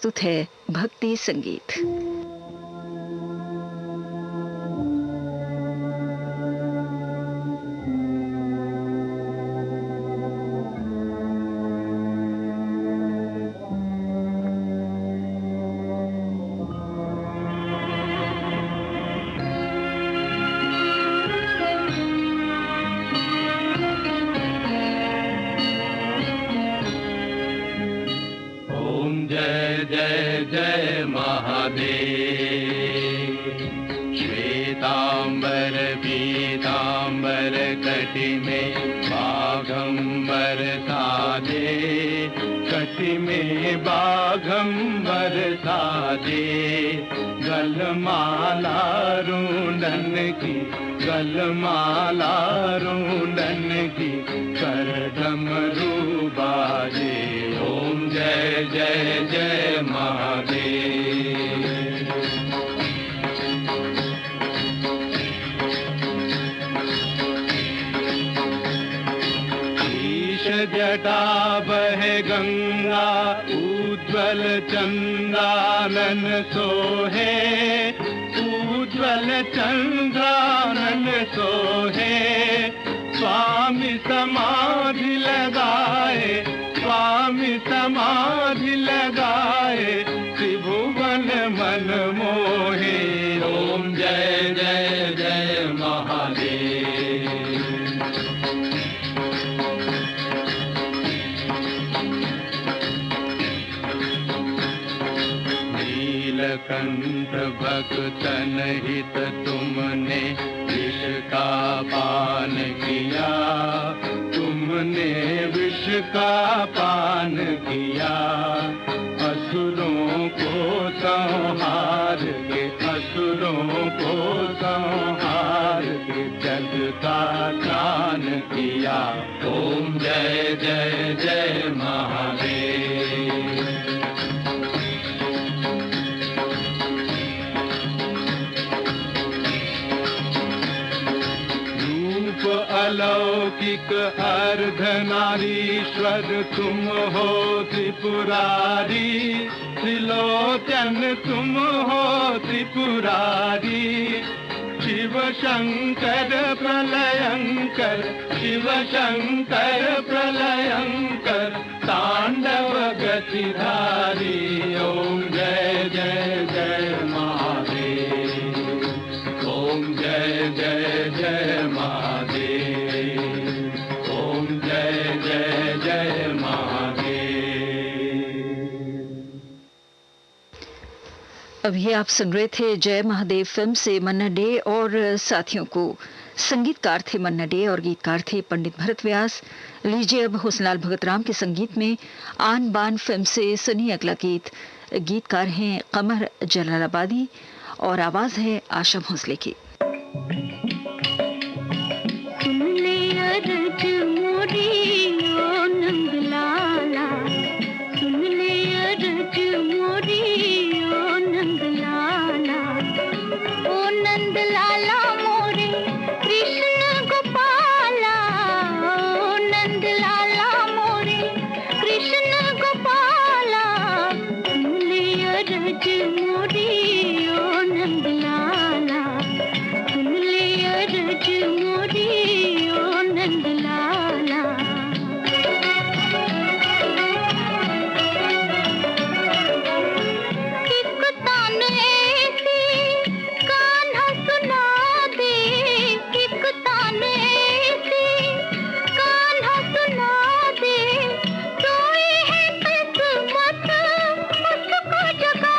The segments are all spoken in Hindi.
प्रस्तुत है भक्ति संगीत। जय जय महादेव। श्वेतांबर पीतांबर कटि में बाघंबर साधे, कटि में बाघंबर साधे। गलमाला रुंडन की, गलमाला रुंडन की, कर डमरू बाजे। ओम जय जय जय महादेव। ईश जटा बहे गंगा, उज्ज्वल चंद्रानन सोहे, उज्ज्वल चंद्रानन सोहे। स्वामी समाधि लगाए, स्वामी समाधि लगाए, त्रिभुवन मन मोहे। ओम जय जय जय महादेव। नीलकंठ भक्तन हित तुमने विष का पान किया, तुमने विष का पान किया। असुरों को संहार के, असुरों को संहार के, जग का त्राण किया। ओम जय जय जय महादेव। अलौकिक अर्धनारीश्वर तुम हो त्रिपुरारी, त्रिलोचन तुम हो त्रिपुरारी। शिव शंकर प्रलयंकर, शिव शंकर प्रलयंकर, तांडव गतिधारी। ओम जय जय जय महादेव। ओम जय जय जय महादेव। ओम जय जय जय महादेव। अभी आप सुन रहे थे जय महादेव फिल्म से मन्ना डे और साथियों को। संगीतकार थे मन्ना डे और गीतकार थे पंडित भरत व्यास। लीजिए अब हुस्नलाल भगतराम के संगीत में आन बान फिल्म से सुनिए अगला गीत। गीतकार हैं कमर जलालाबादी और आवाज है आशा भोसले की। सुन ले अरज मोरी ओ नंदलाला, सुन ले अरज मोरी ओ नंदलाला। ओ नंदलाला मोरे कृष्ण गोपाला, ओ नंदलाला मोरे कृष्ण गोपाला। सुन ले अरज मोरी ओ नंदलाला, सुन ले अरज मोरी ओ नंदलाला। एक तान ऐसी कान्हा सुना दे, एक तान ऐसी कान्हा सुना दे। सोई है किस्मत उसको जगा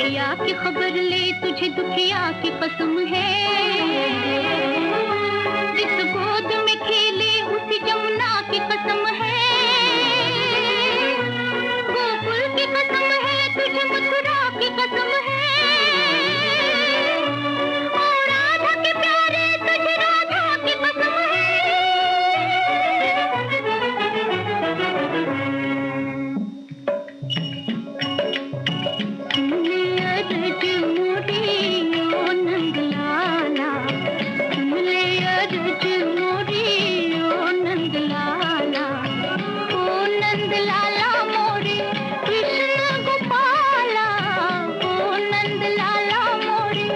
दुखिया की खबर ले, तुझे दुखिया की कसम है। जिस गोद में खेले उसी जमुना की कसम है। गोकुल की कसम है, तुझे मथुरा की कसम है। और राधा के प्यारे तुझे राधा की कसम है। सुन ले अरज मोरी ओ नंद लाला, सुन ले अरज मोरी ओ नंद लाला, ओ नंद लाला मोरे कृष्ण गोपाला, ओ नंद लाला मोरे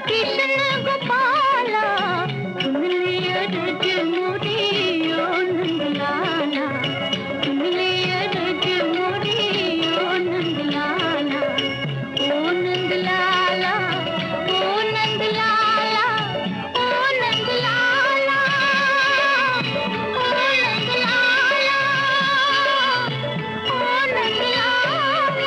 कृष्ण गोपाला। सुन ले अरज मोरी ओ नंद लाला, सुन ले अरज मोरी ओ नंद लाला, ओ नंद लाला, ओ नंद लाला, ओ नंद लाला, ओ नंद लाला, ओ नंद लाला।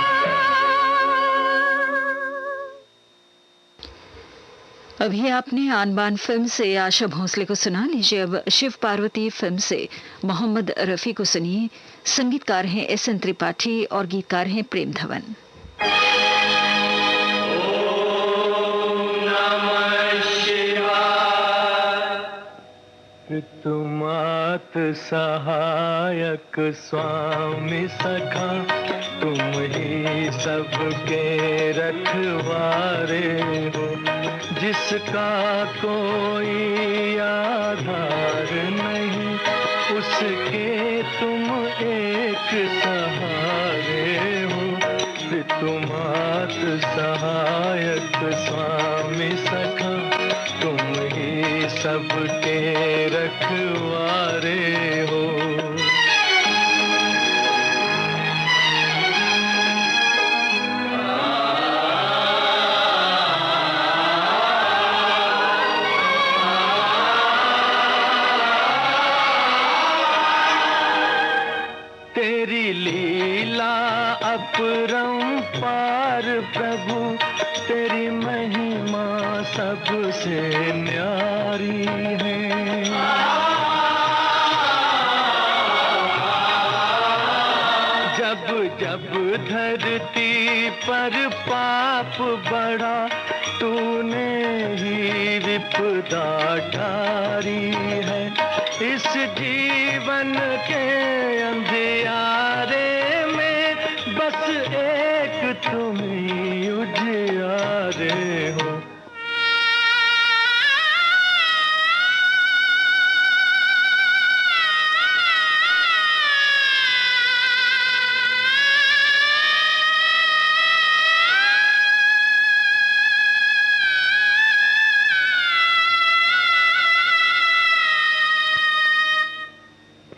अभी आपने आन बान फिल्म से आशा भोसले को सुना। लीजिए अब शिव पार्वती फिल्म से मोहम्मद रफी को सुनिए। संगीतकार हैं एस.एन. त्रिपाठी और गीतकार हैं प्रेम धवन। तुमात सहायक स्वामी सखा, तुम ही सबके रखवारे हो। जिसका कोई आधार नहीं, उसके तुम एक सहारे हो। तुमात सहायक स्वामी सखा, तुम ही सबके रखवारे हो। तेरी लीला अपरंपार प्रभु, तेरी महिमा सबसे न्यारी है। जब जब धरती पर पाप बढ़ा, तूने ही विपदा टारी है। इस जीवन के अंधियारे में बस एक तुम ही उजियारे हो।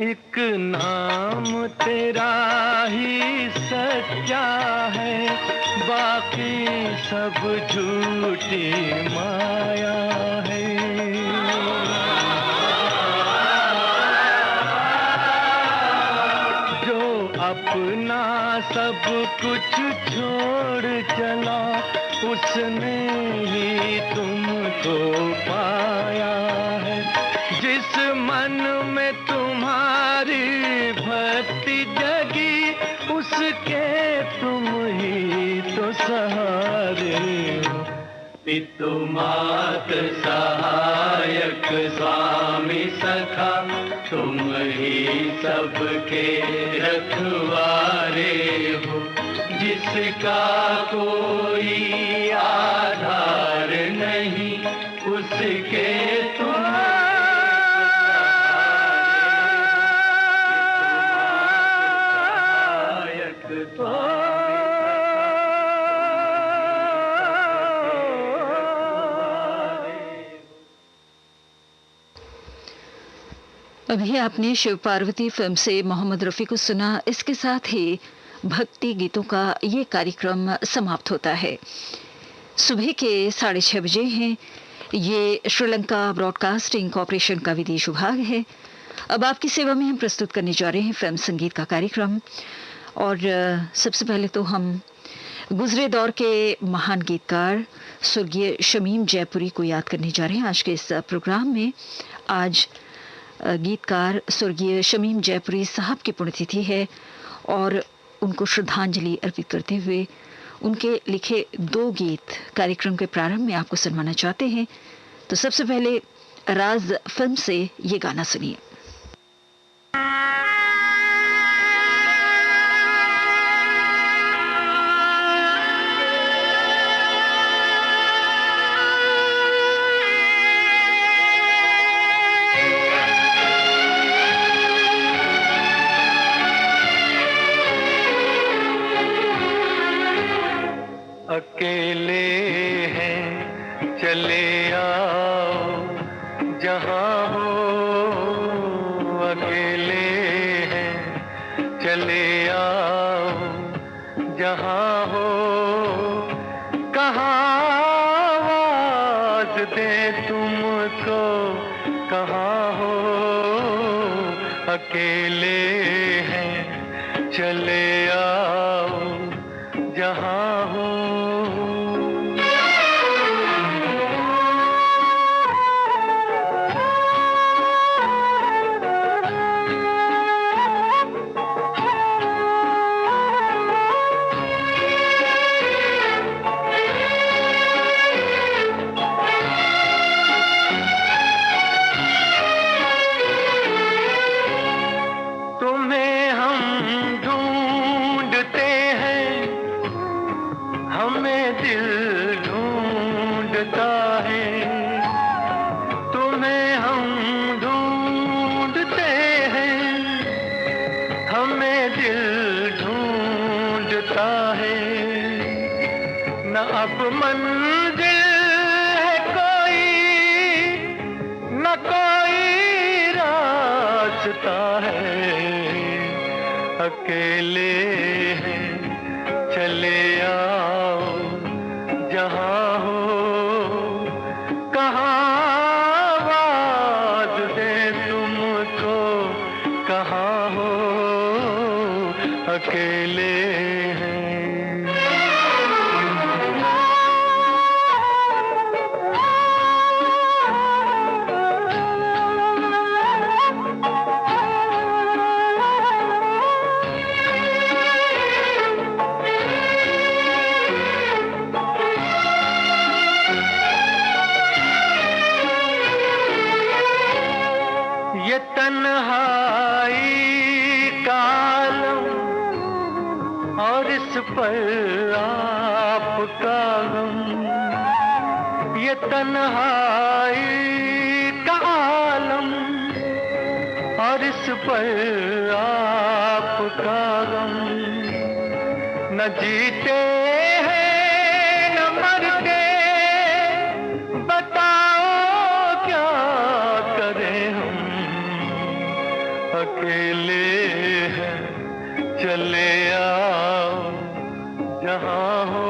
एक नाम तेरा ही सच्चा है, बाकी सब झूठी माया है। जो अपना सब कुछ छोड़ चला, उसने ही तुमको पाया है। जिस मन में तुम्हारी भक्ति जगी, उसके तुम ही तो सहारे हो। पितुमात सहायक स्वामी सखा, तुम ही सबके रखवारे हो। जिसका कोई आधार नहीं, उसके तुम अभी आपने शिव पार्वती फिल्म से मोहम्मद रफी को सुना। इसके साथ ही भक्ति गीतों का ये कार्यक्रम समाप्त होता है। सुबह के 6:30 बजे हैं। ये श्रीलंका ब्रॉडकास्टिंग कॉरपोरेशन का विदेश विभाग है। अब आपकी सेवा में हम प्रस्तुत करने जा रहे हैं फिल्म संगीत का कार्यक्रम। और सबसे पहले तो हम गुजरे दौर के महान गीतकार स्वर्गीय शमीम जयपुरी को याद करने जा रहे हैं आज के इस प्रोग्राम में। आज गीतकार स्वर्गीय शमीम जयपुरी साहब की पुण्यतिथि है और उनको श्रद्धांजलि अर्पित करते हुए उनके लिखे 2 गीत कार्यक्रम के प्रारंभ में आपको सुनवाना चाहते हैं। तो सबसे पहले राज फिल्म से ये गाना सुनिए। अकेले हैं चले आओ जहाँ हो, अकेले हैं चले आओ जहाँ हो, कहाँ आवाज दे तुमको, कहाँ हो, अकेले हैं चले आओ जहाँ हो। अब मंजिल है कोई न कोई रास्ता है, अकेले हैं चले आओ जहाँ हो, कहाँ आवाज दे तुमको, कहाँ हो, अकेले हैं। ये तन्हाई का आलम और इस पर आपका गम, ये तन्हाई का आलम और इस पर आपका गम, न जीते हैं न मरते, बताओ क्या करें हम, अकेले हैं चले आओ जहाँ हो,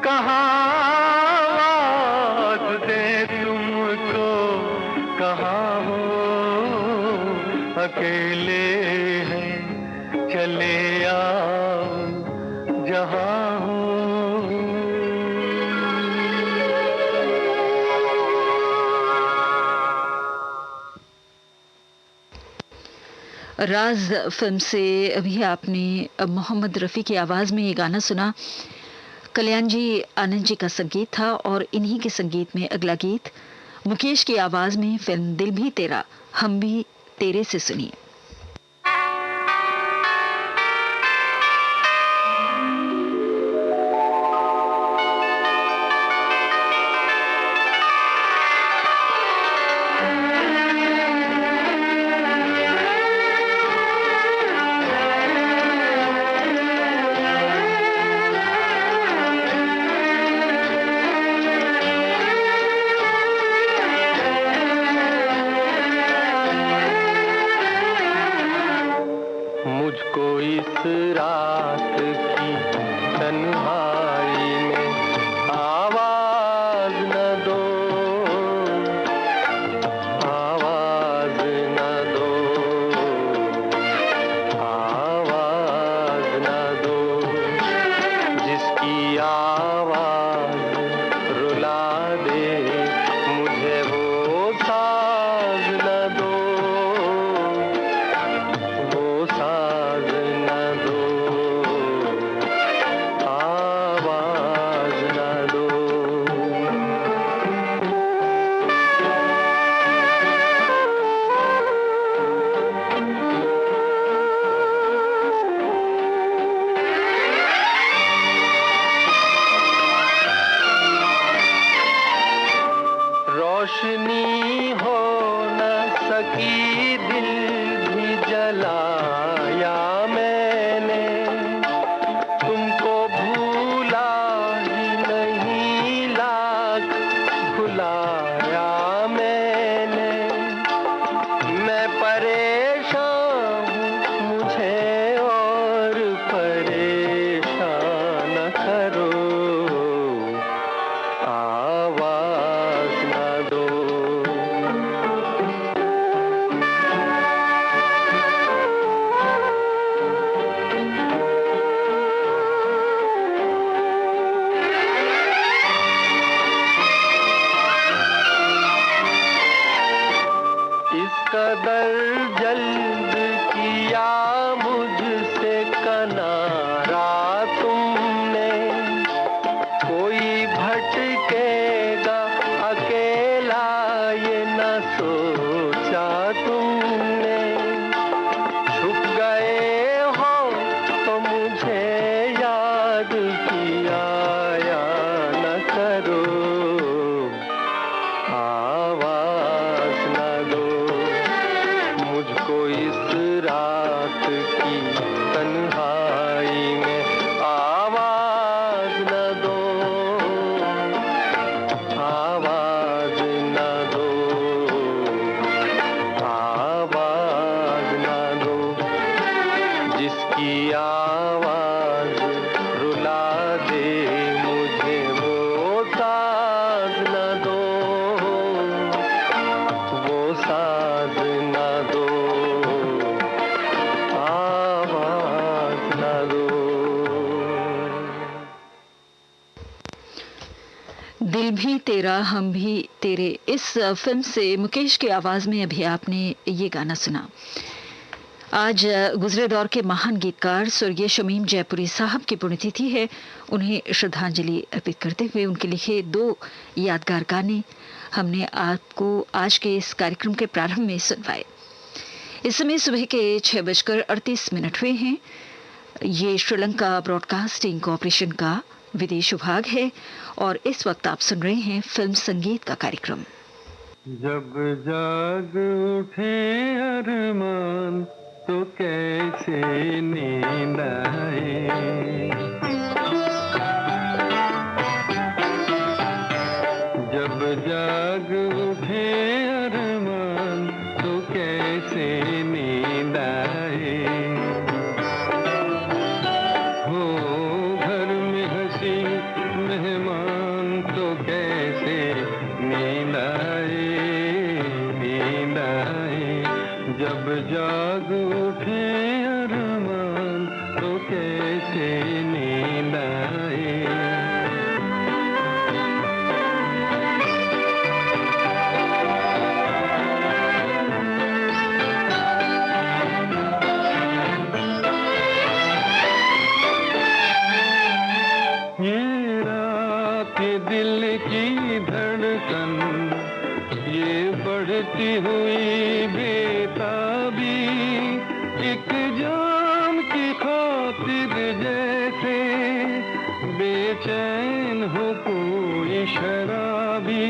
कहाँ आवाज दे तुमको, कहाँ हो, अकेले हैं चले आओ जहाँ हो। राज फिल्म से अभी आपने मोहम्मद रफ़ी की आवाज़ में ये गाना सुना। कल्याण जी आनंद जी का संगीत था और इन्हीं के संगीत में अगला गीत मुकेश की आवाज़ में फिल्म दिल भी तेरा हम भी तेरे से सुनिए। आवाज रुला दे, मुझे वो साज न दो, वो साज न दो, आवाज न दो। रोशनी हो न सकी, दिल भी जलाया मैंने, तुमको भूला ही नहीं, लाख भुलाया मैंने। मैं परेशान हूँ, मुझे और परेशान न करो, आवाज न दो। इस कदर जल्द किया मुझसे किनारा तुमने, कोई भटकेगा अकेला ये न सोचा तुमने। छुप गए हो तो मुझे याद किया या न करो, आवाज न दो। मुझको इस रात की तन्हाई में आवाज न दो, आवाज न दो, आवाज न दो। जिसकी आवाज रुला दे, मुझे वो साज न दो, वो साज न दो, आवाज न दो। दिल भी तेरा हम भी तेरे, इस फिल्म से मुकेश की आवाज में अभी आपने ये गाना सुना। आज गुजरे दौर के महान गीतकार स्वर्गीय शमीम जयपुरी साहब की पुण्यतिथि है। उन्हें श्रद्धांजलि अर्पित करते हुए उनके लिखे 2 यादगार गाने हमने आपको आज के इस कार्यक्रम के प्रारंभ में सुनवाए। इस समय सुबह के 6:38 हुए हैं। ये श्रीलंका ब्रॉडकास्टिंग कॉरपोरेशन का विदेश विभाग है और इस वक्त आप सुन रहे हैं फिल्म संगीत का कार्यक्रम। जब जाग उठे अरमान तो कैसे नींद आए, जब जाग उठे अरमान तो कैसे नींद आए। हो घर में हंसी मेहमान तो कैसे नींद आए, नींद आए। जब जाग उठे अरमान तो कैसे नींद आए। ये रात ये दिल की धड़कन, ये बढ़ती हुई बेताबी, एक जाम की खातिर जैसे बेचैन हो कोई शराबी।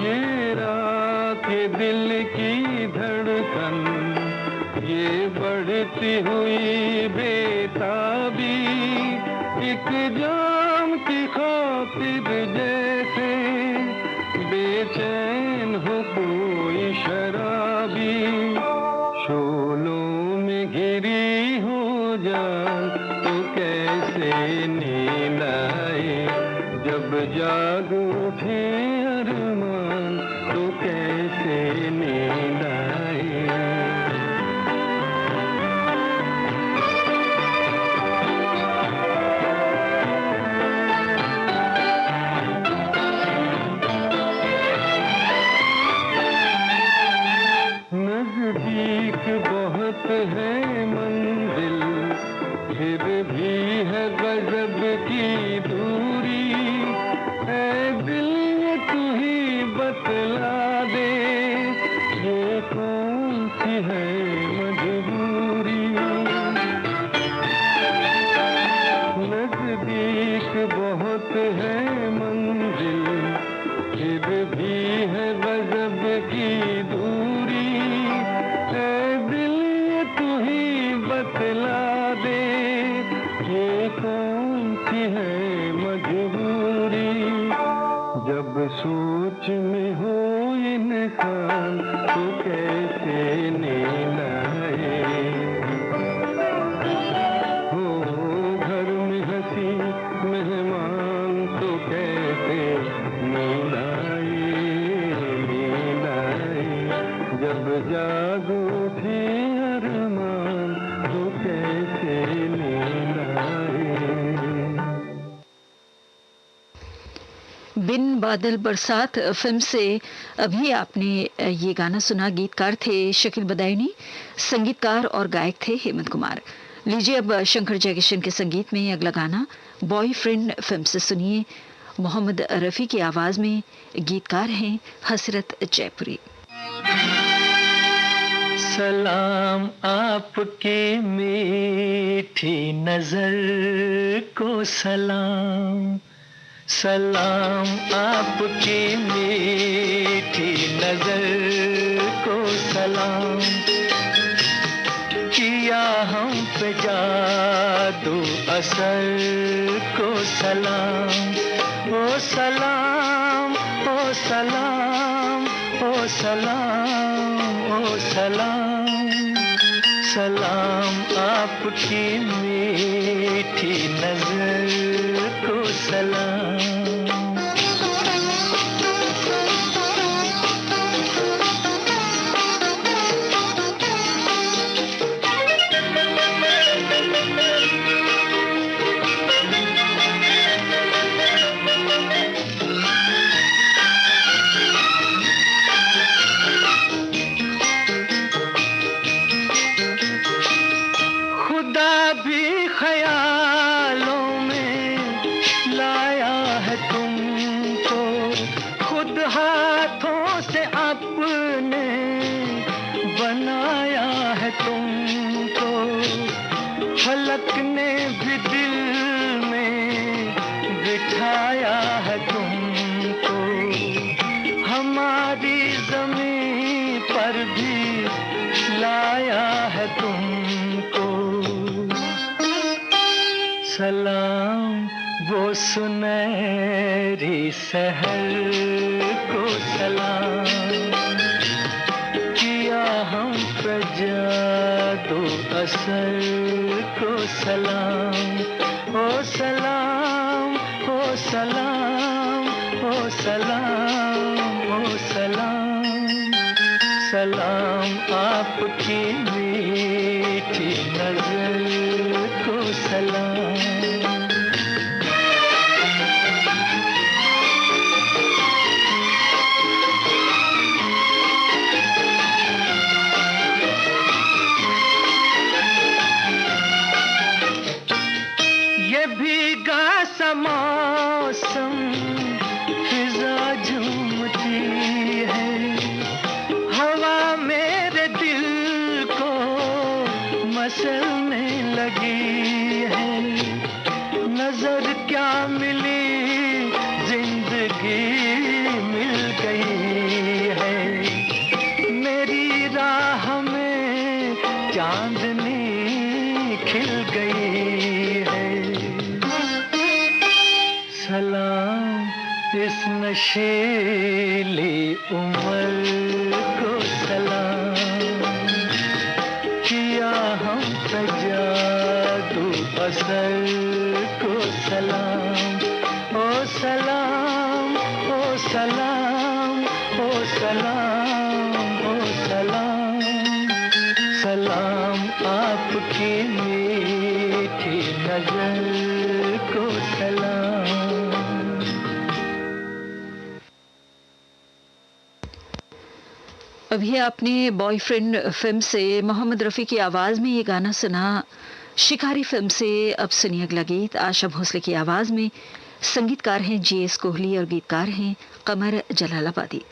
ये रात ये दिल की धड़कन, ये बढ़ती हुई बेताबी, एक जाम की खातिर जैसे बेचैन हो कोई शराबी। शोलों में घिरी हो जाए तो कैसे नींद आए। जब जाग उठे अरमान तो कैसे नींद आए। गजब की दूरी, ऐ दिल ये तू ही बतला दे, ये कौन सी है मजबूरी। नजदीक बहुत है मंजिल, फिर भी है गजब की दूरी, ऐ दिल ये तू ही बतला दे, ये कौन सी है मजबूरी। जब सोच में हो इंसान तो कैसे नींद आए, हो घर में हंसी मेहमान तो कैसे नींद आए, नींद आए। जब जागो थी अरमान तो कैसे नींद आए। बिन बादल बरसात फिल्म से अभी आपने ये गाना सुना। गीतकार थे शकील बदायूनी, संगीतकार और गायक थे हेमंत कुमार। लीजिए अब शंकर जयकिशन के संगीत में अगला गाना बॉयफ्रेंड फिल्म से सुनिए। मोहम्मद रफी की आवाज में, गीतकार हैं हसरत जयपुरी। सलाम आपके मीठी नजर को सलाम, सलाम आपकी मीठी नजर को सलाम, किया हम पे जादू असर को सलाम। ओ सलाम ओ सलाम ओ सलाम ओ सलाम, सलाम आपकी मीठी नजर को सलाम। फलक ने भी दिल में बिठाया है तुमको, हमारी ज़मीं पर भी लाया है तुमको। सलाम वो सुनहरी सहर को सलाम, किया हम पे जादू असर को सलाम। ओ सलाम ओ सलाम ओ सलाम ओ सलाम, सलाम आपकी मीठी नजर को सलाम। मौसम फिजा झूमती है, हवा मेरे दिल को मसलने लगी है। नजर क्या मिली जिंदगी मिल गई है, मेरी राह में चांदनी खिल गई है। सलाम इस नशीली उम्र को सलाम, किया हम पे जादू असर को सलाम। ओ सलाम ओ सलाम ओ सलाम ओ सलाम, सलाम आपकी मीठी नजर को सलाम। अभी आपने बॉयफ्रेंड फिल्म से मोहम्मद रफ़ी की आवाज़ में ये गाना सुना। शिकारी फिल्म से अब सुनिए अगला गीत आशा भोसले की आवाज में। संगीतकार हैं जीएस कोहली और गीतकार हैं कमर जलालाबादी।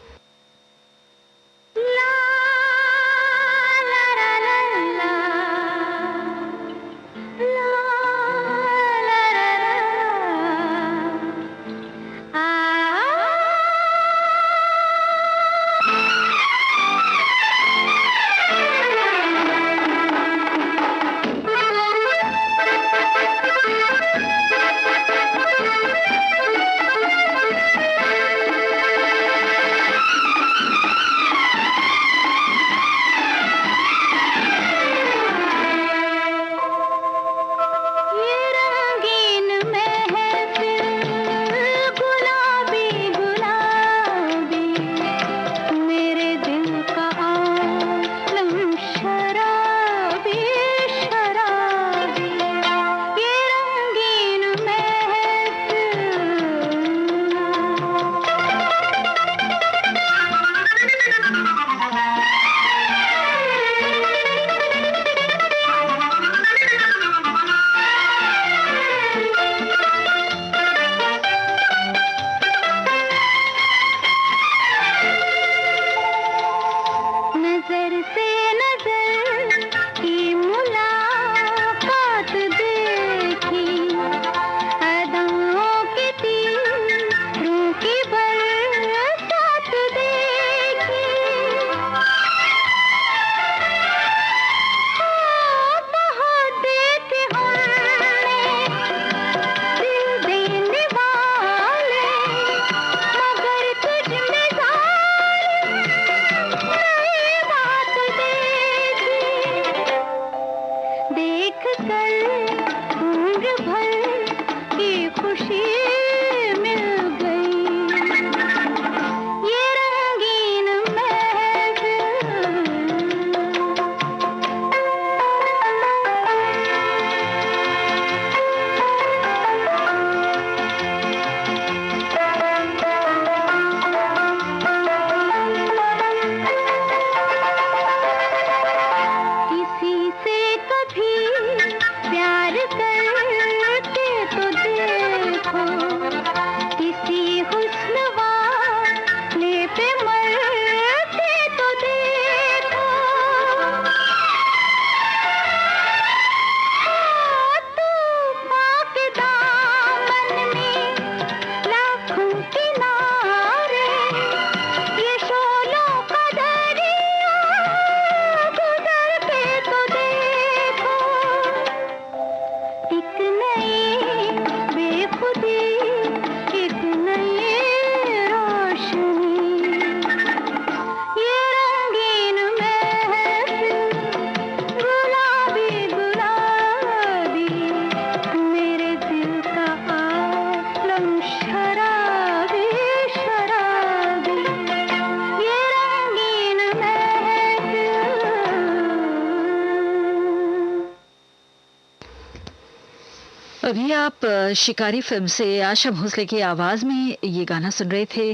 अभी आप शिकारी फिल्म से आशा भोसले की आवाज में ये गाना सुन रहे थे।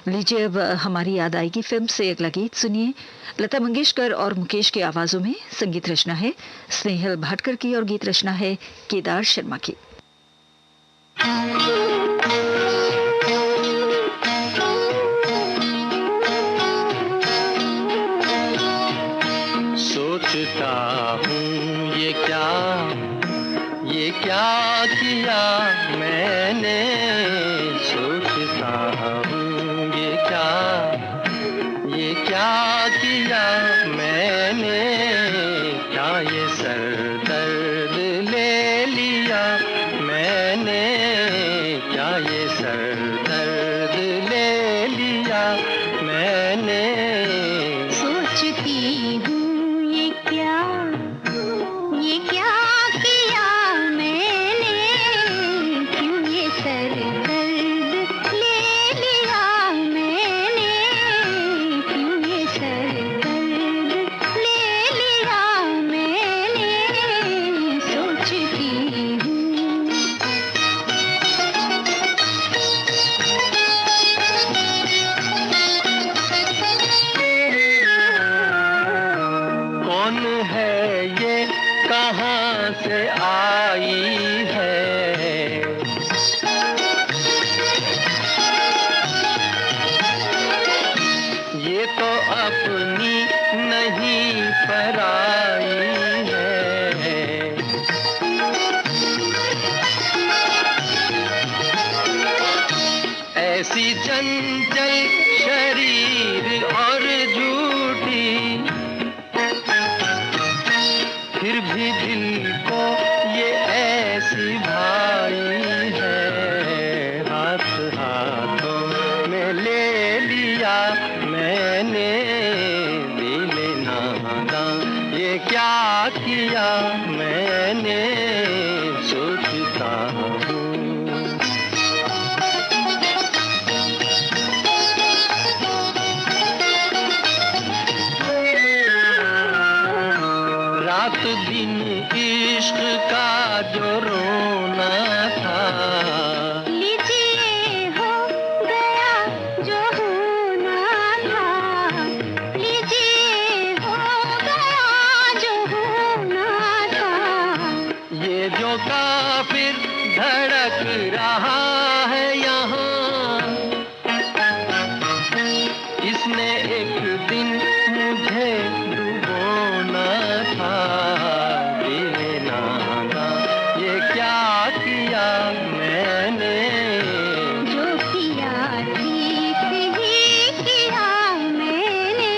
लीजिए अब हमारी याद आएगी फिल्म से अगला गीत सुनिए। लता मंगेशकर और मुकेश की आवाजों में संगीत रचना है स्नेहल भाटकर की और गीत रचना है केदार शर्मा की। सोचता हूँ ये क्या किया मैंने, सोचता हूँ ये क्या किया मैंने, क्या ये सर दर्द ले लिया मैंने, क्या ये सर दर्द ले लिया मैंने। सोचती हूँ ये क्या किया मैंने, क्यों ये सर कैसी चंचल शरीर और झूठी, फिर भी दिल को ये ऐसी भाई है। हाथ हाथों में ले लिया मैंने, दिल नादां ये क्या किया मैंने, सोचता हूँ। रात दिन इश्क का जो रोना था, लीजिए हो गया जो होना था, लीजिए हो गया जो होना था। ये जो काफिर धड़क रहा है यहाँ, इसने एक दिन मुझे डुबोना था। दिल नादां ये क्या किया मैंने, जो किया ठीक ही किया मैंने,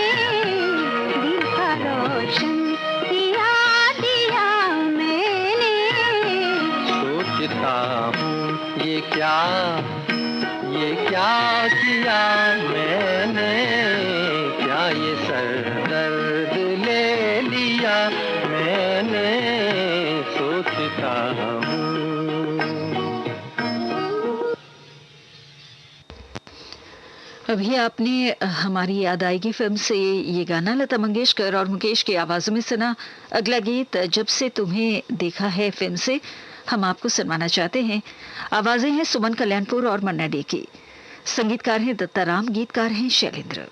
दिल का रोशन किया दिया मैंने। सोचता हूँ ये क्या किया मैंने, क्या ये सर दर्द ले लिया मैंने, सोचता हूँ। अभी आपने हमारी याद आएगी फिल्म से ये गाना लता मंगेशकर और मुकेश की आवाजों में सुना। अगला गीत जब से तुम्हें देखा है फिल्म से हम आपको सुनवाना चाहते हैं। आवाजें हैं सुमन कल्याणपुर और मन्ना डे की, संगीतकार हैं दत्ताराम, गीतकार हैं शैलेंद्र।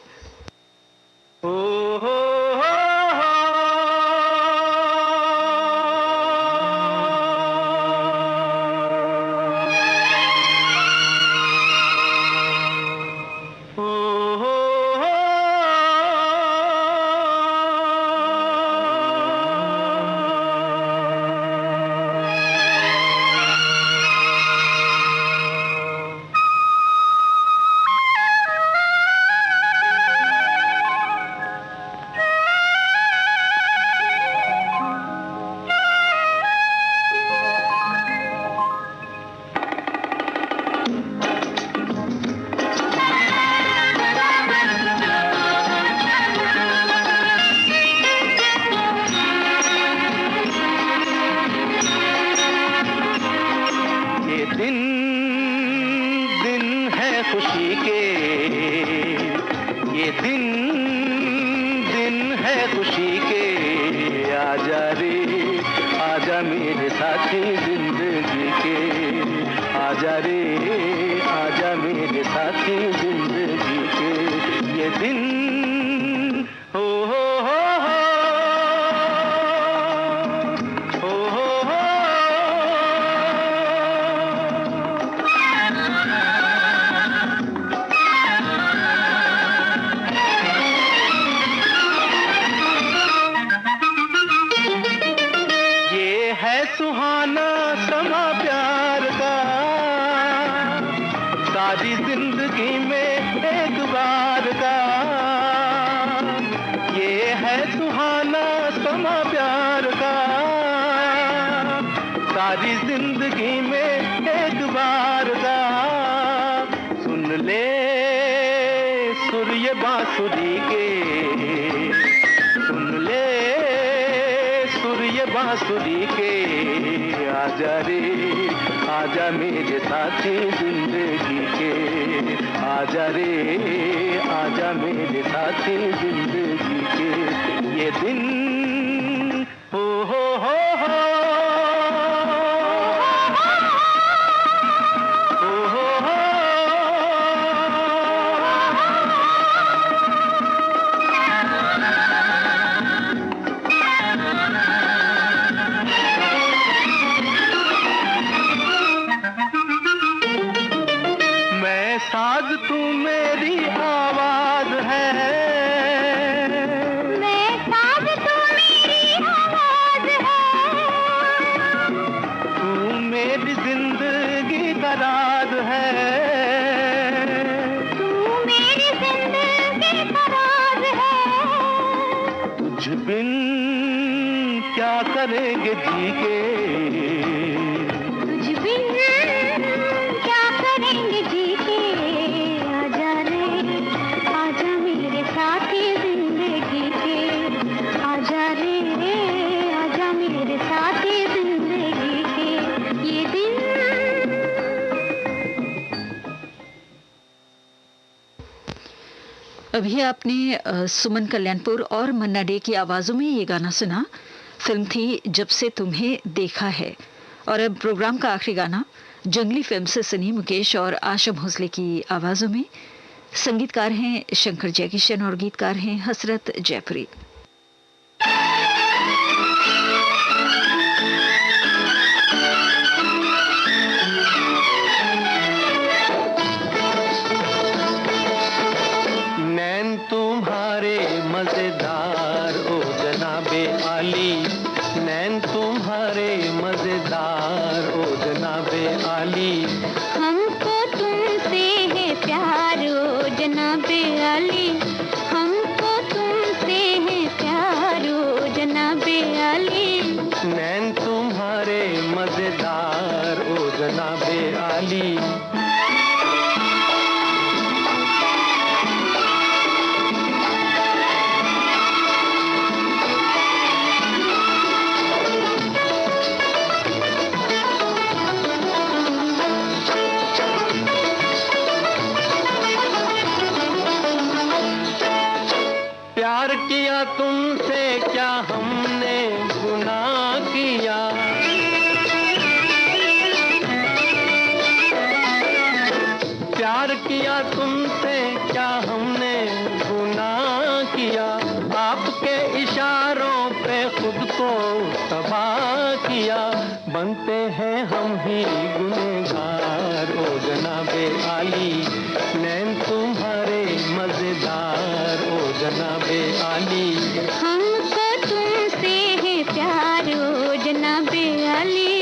बांसुरी के आजा रे आजा मेरे साथी जिंदगी के, आजा रे आजा मेरे साथी जिंदगी के। ये दिन हो साज तू मेरी आवाज है, मैं साज तू मेरी आवाज है, तू मेरी जिंदगी का राज है, करेंगे जी के, तुझ बिन क्या करेंगे जी के, आजा रे आजा मेरे साथी जिंदगी के, आजा रे आजा मेरे साथी जिंदगी के, ये दिन। अभी आपने सुमन कल्याणपुर और मन्ना डे की आवाजों में ये गाना सुना। फिल्म थी जब से तुम्हें देखा है। और अब प्रोग्राम का आखिरी गाना जंगली फिल्म से सनी मुकेश और आशा भोसले की आवाजों में। संगीतकार हैं शंकर जयकिशन और गीतकार हैं हसरत जयपुरी। नैन तुम्हारे मजेदार ओ जनाबे आली, नैन तुम्हारे मजेदार ओ जनाबे आली, हमको तुमसे है प्यार ओ जनाबे आली, हमको तुमसे है प्यार ओ जनाबे आली, नैन तुम्हारे मजेदार ओ जनाबे आली। प्यार किया तुमसे क्या हमने गुनाह किया, प्यार किया तुमसे क्या हमने गुनाह किया, आपके इशारों पे खुद को तबाह किया, बनते हैं हम ही गुनहगार ओ जनाबे आली, नैन तुम्हारे मजेदार ओ जनाबे आली, हमको तुमसे है प्यार ओ जनाबे आली।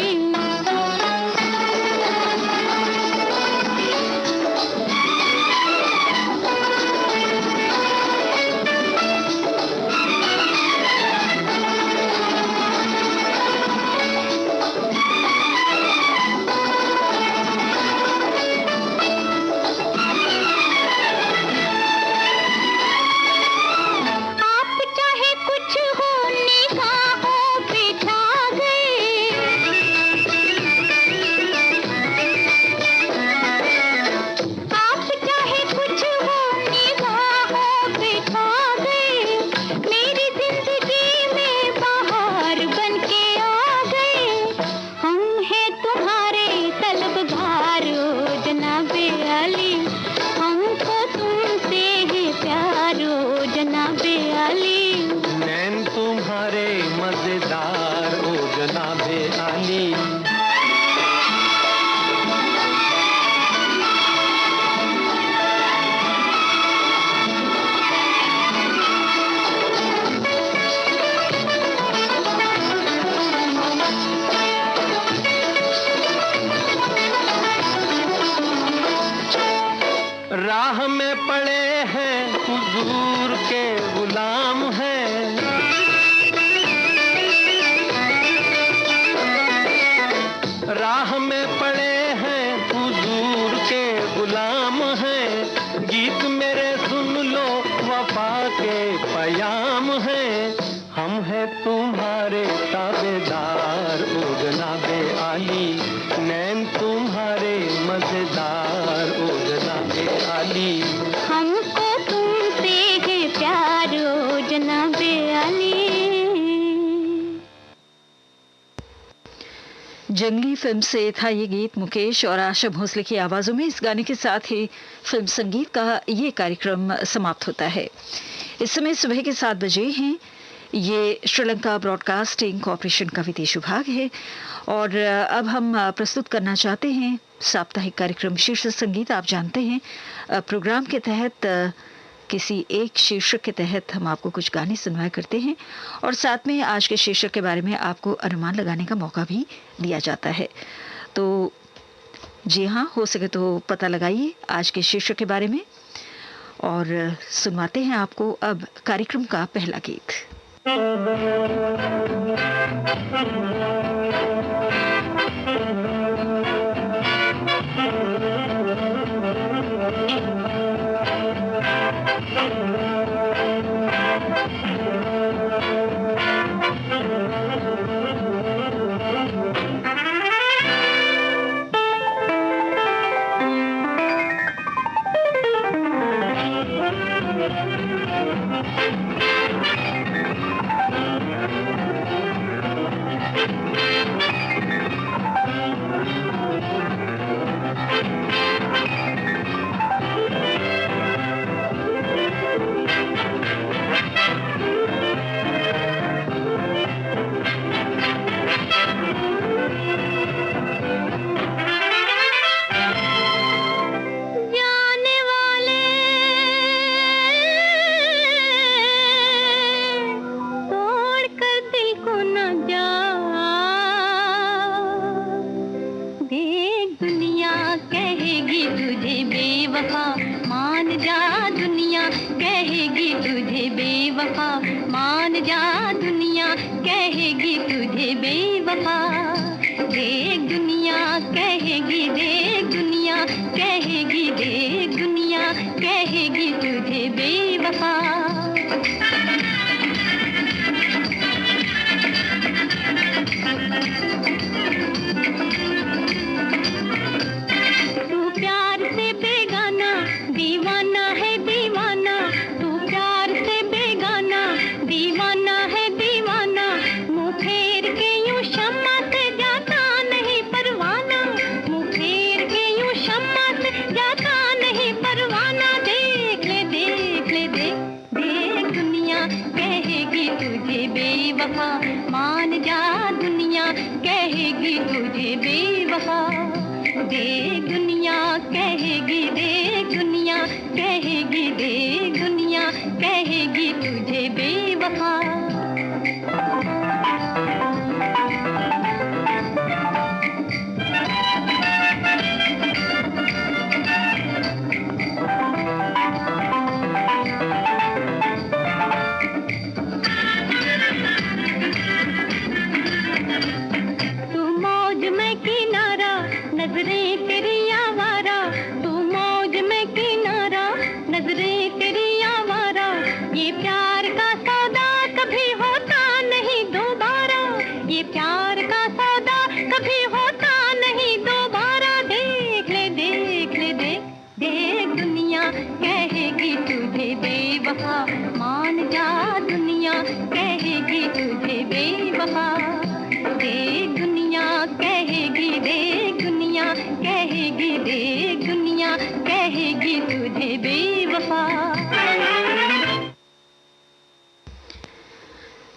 राह में पड़े हैं हुजूर के गुलाम हैं, राह में पड़े हैं हुजूर के गुलाम हैं, गीत मेरे सुन लो वफा के पयाम हैं, हम हैं तुम्हारे ताबेदार ओ जनाबे आली, नैन तुम्हारे मजेदार ओ जनाबे आली, हमको तुमसे है प्यार ओ जनाबे आली। जंगली फिल्म से था ये गीत मुकेश और आशा भोसले की आवाजों में। इस गाने के साथ ही फिल्म संगीत का ये कार्यक्रम समाप्त होता है। इस समय सुबह के 7 बजे हैं। ये श्रीलंका ब्रॉडकास्टिंग कॉरपोरेशन का विदेश विभाग है और अब हम प्रस्तुत करना चाहते हैं साप्ताहिक कार्यक्रम शीर्षक संगीत। आप जानते हैं प्रोग्राम के तहत किसी एक शीर्षक के तहत हम आपको कुछ गाने सुनवाया करते हैं और साथ में आज के शीर्षक के बारे में आपको अनुमान लगाने का मौका भी दिया जाता है। तो जी हाँ, हो सके तो पता लगाइए आज के शीर्षक के बारे में और सुनवाते हैं आपको अब कार्यक्रम का पहला गीत।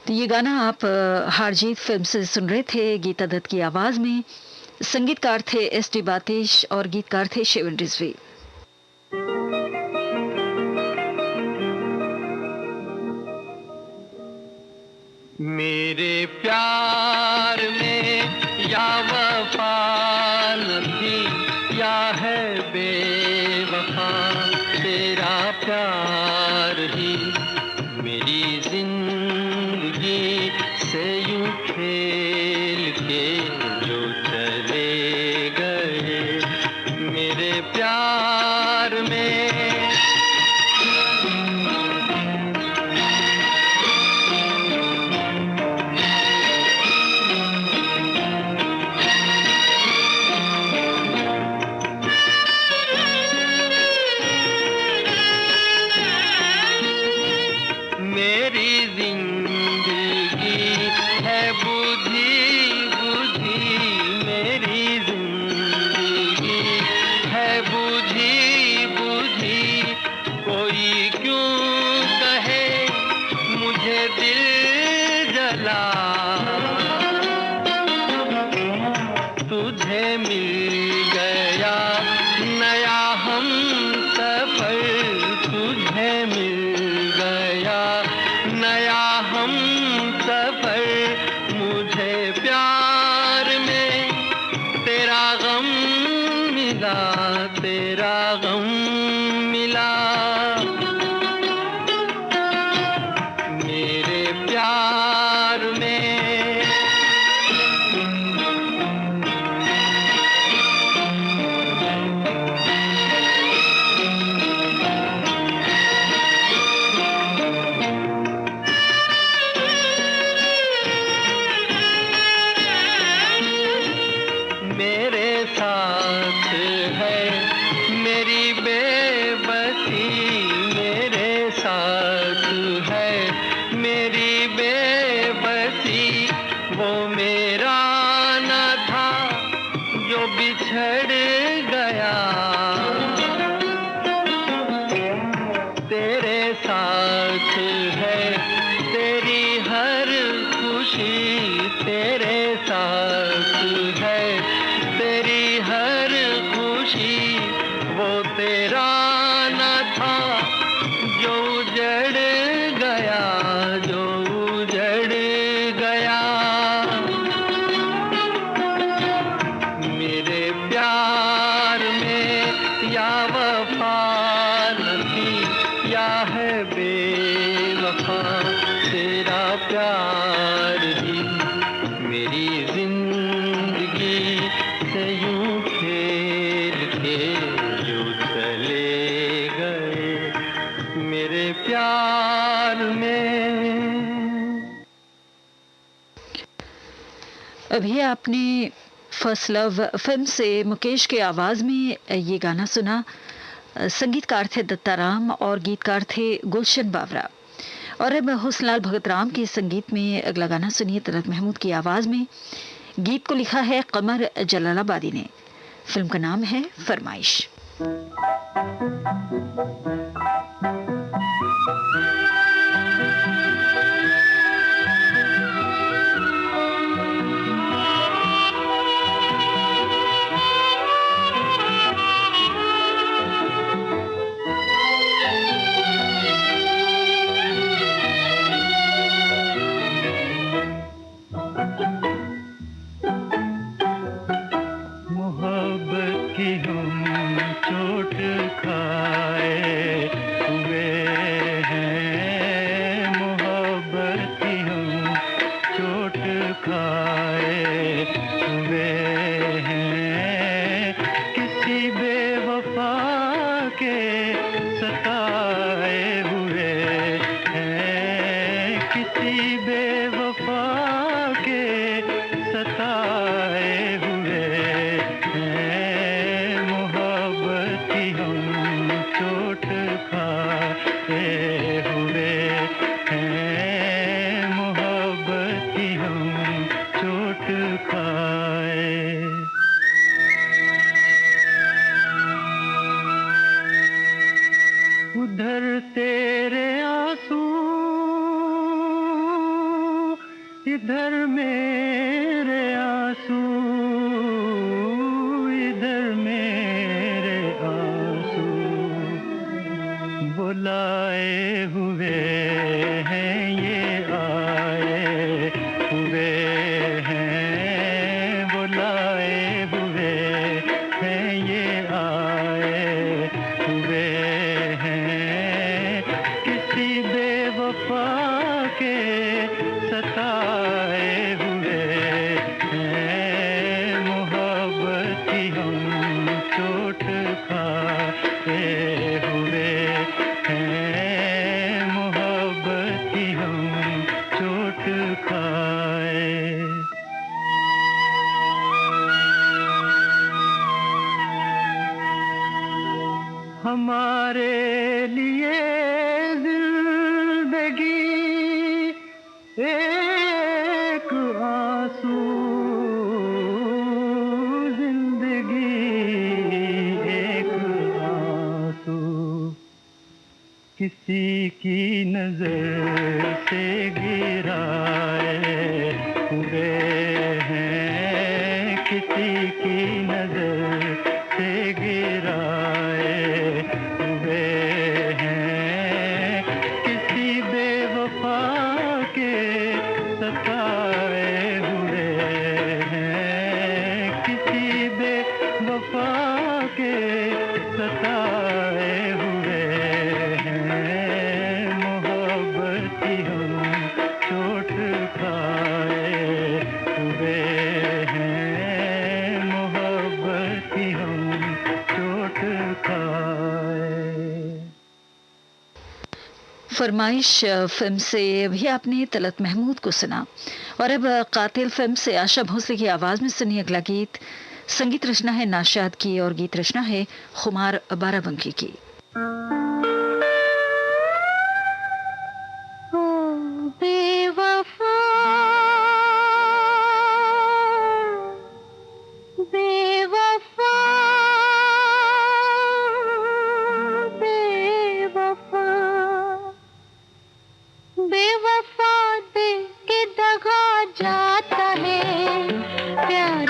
तो ये गाना आप हारजीत फिल्म से सुन रहे थे गीता दत्त की आवाज में। संगीतकार थे एस.डी. बातिश और गीतकार थे शेवन रिजवी। मेरे प्यार में या वफा न थी या है बेवफा, तेरा प्यार ही मेरी जिंदगी से यूं खेल के जो चले गए। मेरे प्यार में मेरे प्यार में थी वो तेरा न था, जो उजड़ गया, जो उजड़ गया। मेरे प्यार में या वफा न थी या है बेवफा, तेरा प्यार ही मेरी जिंदगी से यूं खेल के जो चले गए मेरे प्यार में। अभी आपने फर्स्ट लव फिल्म से मुकेश के आवाज में ये गाना सुना। संगीतकार थे दत्ताराम और गीतकार थे गुलशन बावरा। और अब हुस्नलाल भगत राम के संगीत में अगला गाना सुनिए तलत महमूद की आवाज में। गीत को लिखा है कमर जलालाबादी ने। फिल्म का नाम है फरमाइश। उधर तेरे आंसू, इधर मेरे आंसू, इधर मेरे आंसू, बुलाए हुए हैं ये आए हुए हैं, बुलाए हुए हैं ये आए हुए हैं, किसी बेवफा के सताए हुए हैं, मोहब्बत की हम चोट खाए हुए हैं, मोहब्बत की हम चोट खाए। हमारे लिए जिंदगी एक आंसू, जिंदगी एक आंसू, किसी की नजर से गिराए हुए हैं, किसी की नजर से गिराए हुए हैं, किसी बेवफा के सताए हुए हैं, किसी बेवफा के सताए हुए हैं, मोहब्बत की हम चोट खाए हुए हैं, मोहब्बत की हम चोट खाए। फरमाइश फिल्म से भी आपने तलत महमूद को सुना। और अब कातिल फिल्म से आशा भोसले की आवाज में सुनिए अगला गीत। संगीत रचना है नाशाद की और गीत रचना है खुमार बाराबंकी की।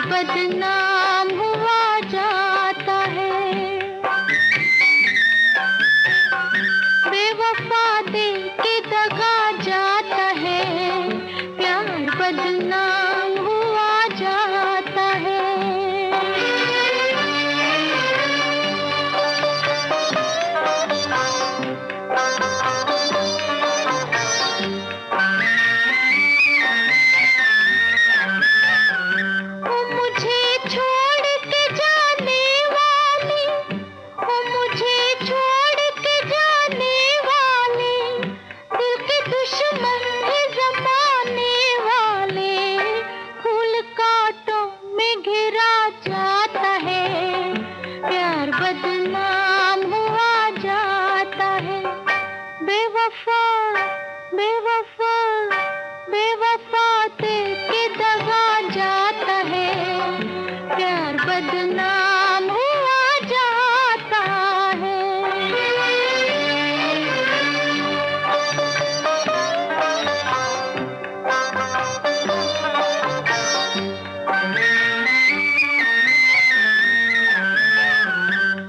बदनाम हुआ जाता है। बेवफा बेवफा के दगा जाता है, प्यार बदनाम हुआ जाता है।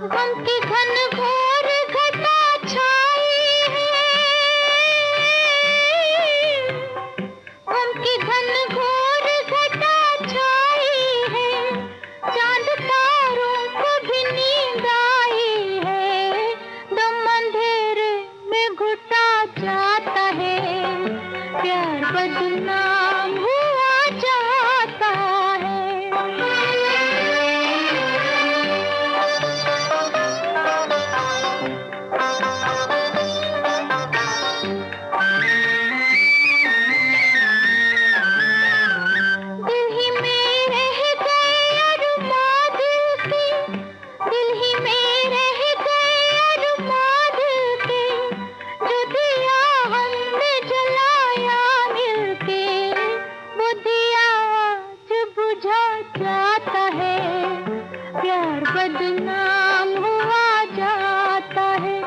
गम की घन घोर घटा छाई है, गम की घन घोर घटा छाई है, चांद तारों को भी नींद आई है, दम अंधेरे में घुटा जाता है, प्यार बदनाम हुआ जाता है। दिल ही में रह गए अरमां दिल के, दिल ही में रह गए अरमां दिल के, जो दिया हमने जलाया मिलके, वो दिया आज बुझा जाता है, प्यार बदनाम हुआ जाता है।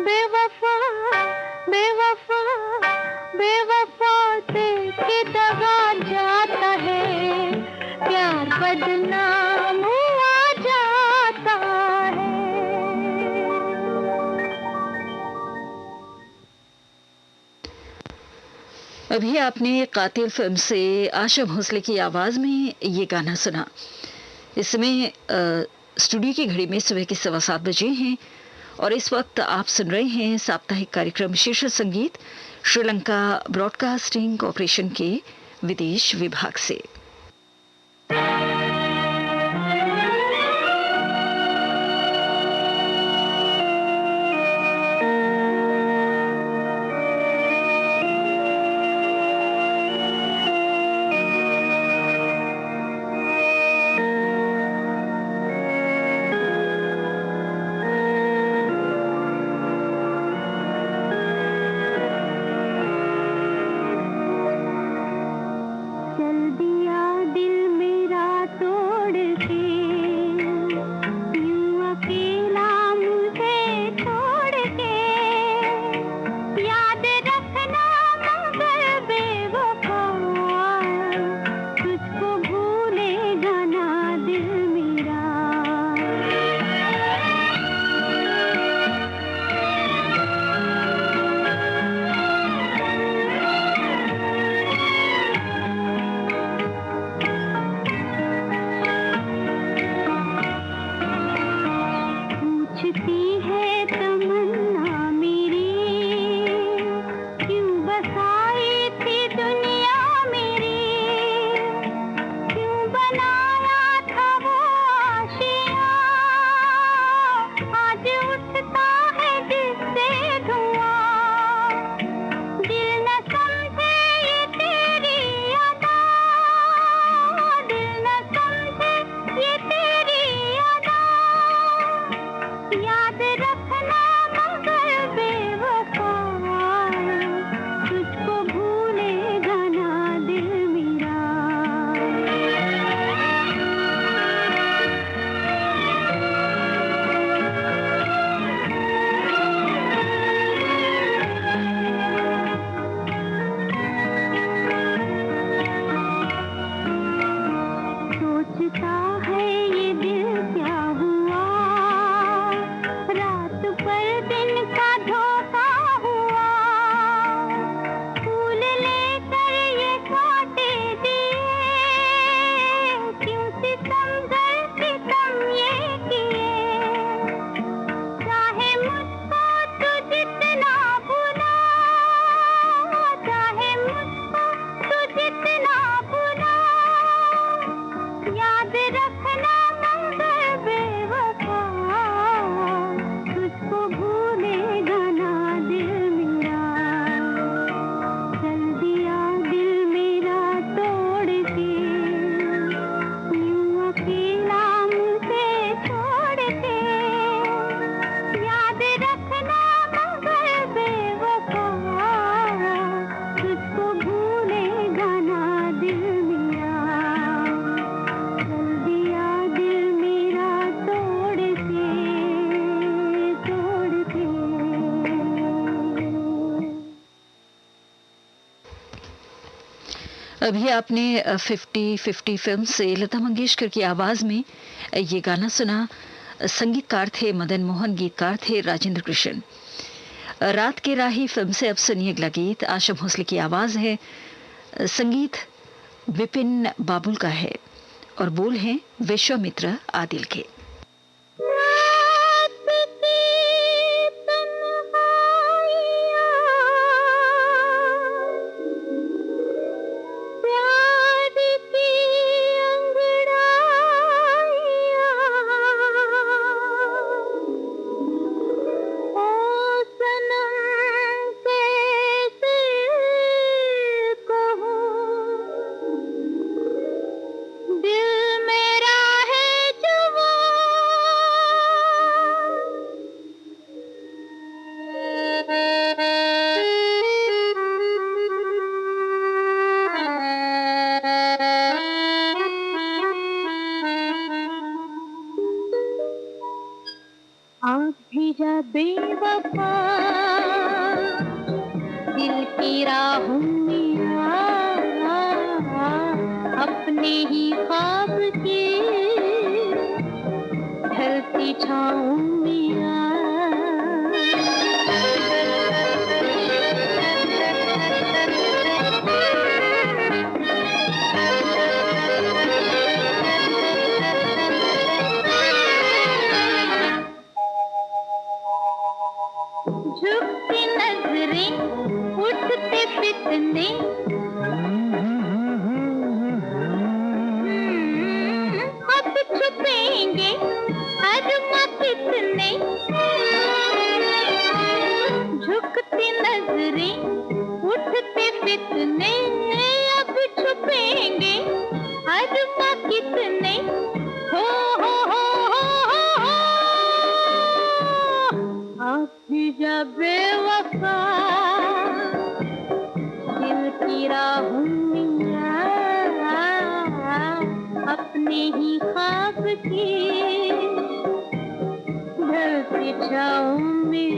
बेवफा बेवफा बेवफा के दगा जाता है, प्यार बदनाम हुआ जाता है। अभी आपने कातिल फिल्म से आशा भोसले की आवाज में ये गाना सुना। इस समय स्टूडियो की घड़ी में सुबह के 7:15 बजे हैं और इस वक्त आप सुन रहे हैं साप्ताहिक कार्यक्रम शीर्ष संगीत श्रीलंका ब्रॉडकास्टिंग कॉरपोरेशन के विदेश विभाग से। याद अभी आपने 50-50 फिल्म से लता मंगेशकर की आवाज में ये गाना सुना। संगीतकार थे मदन मोहन, गीतकार थे राजेंद्र कृष्ण। रात के राही फिल्म से अब सुनिए अगला गीत। आशा भोसले की आवाज है, संगीत विपिन बाबुल का है और बोल हैं विश्वामित्र आदिल के। बेवफा दिल की राहों में अपने ही ख्वाब के ढलती छाँव में झुकती नजरें उठते फितने अब छुपेंगे अरमा कितने झुकती नजरें उठते फितने अब छुपेंगे अरमा कितने हो जा बेवफा दिल की राहों में अपने ही ख्वाब की ढलती छाँव में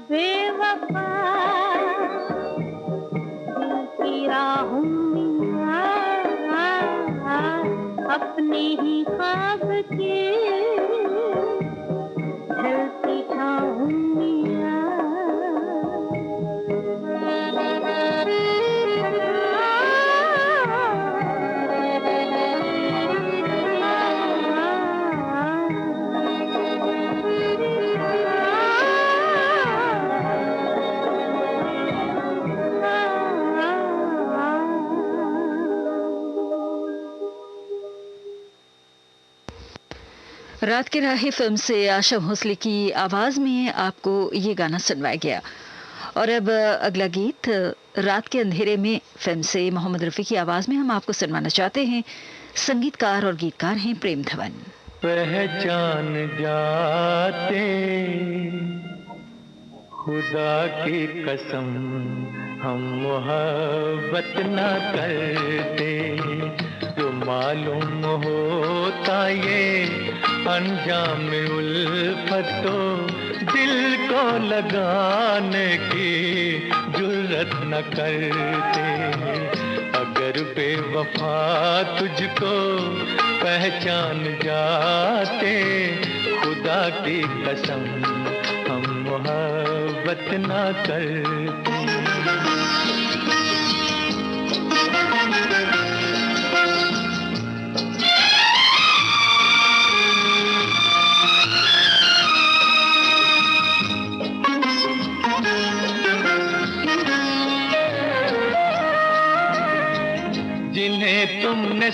बेवफा दिल की राहों में अपने ही ख्वाब के ढलती छाँव में रात के राही फिल्म से आशा भोसले की आवाज में आपको ये गाना सुनवाया गया। और अब अगला गीत रात के अंधेरे में फिल्म से मोहम्मद रफी की आवाज में हम आपको सुनवाना चाहते हैं। संगीतकार और गीतकार हैं प्रेम धवन। पहचान जाते खुदा की कसम हम मोहब्बत न करते, जो मालूम होता ये अंजाम उल्फत तो दिल को लगाने की जुर्रत न करते। अगर बेवफा तुझको पहचान जाते खुदा की कसम हम मोहब्बत न करते।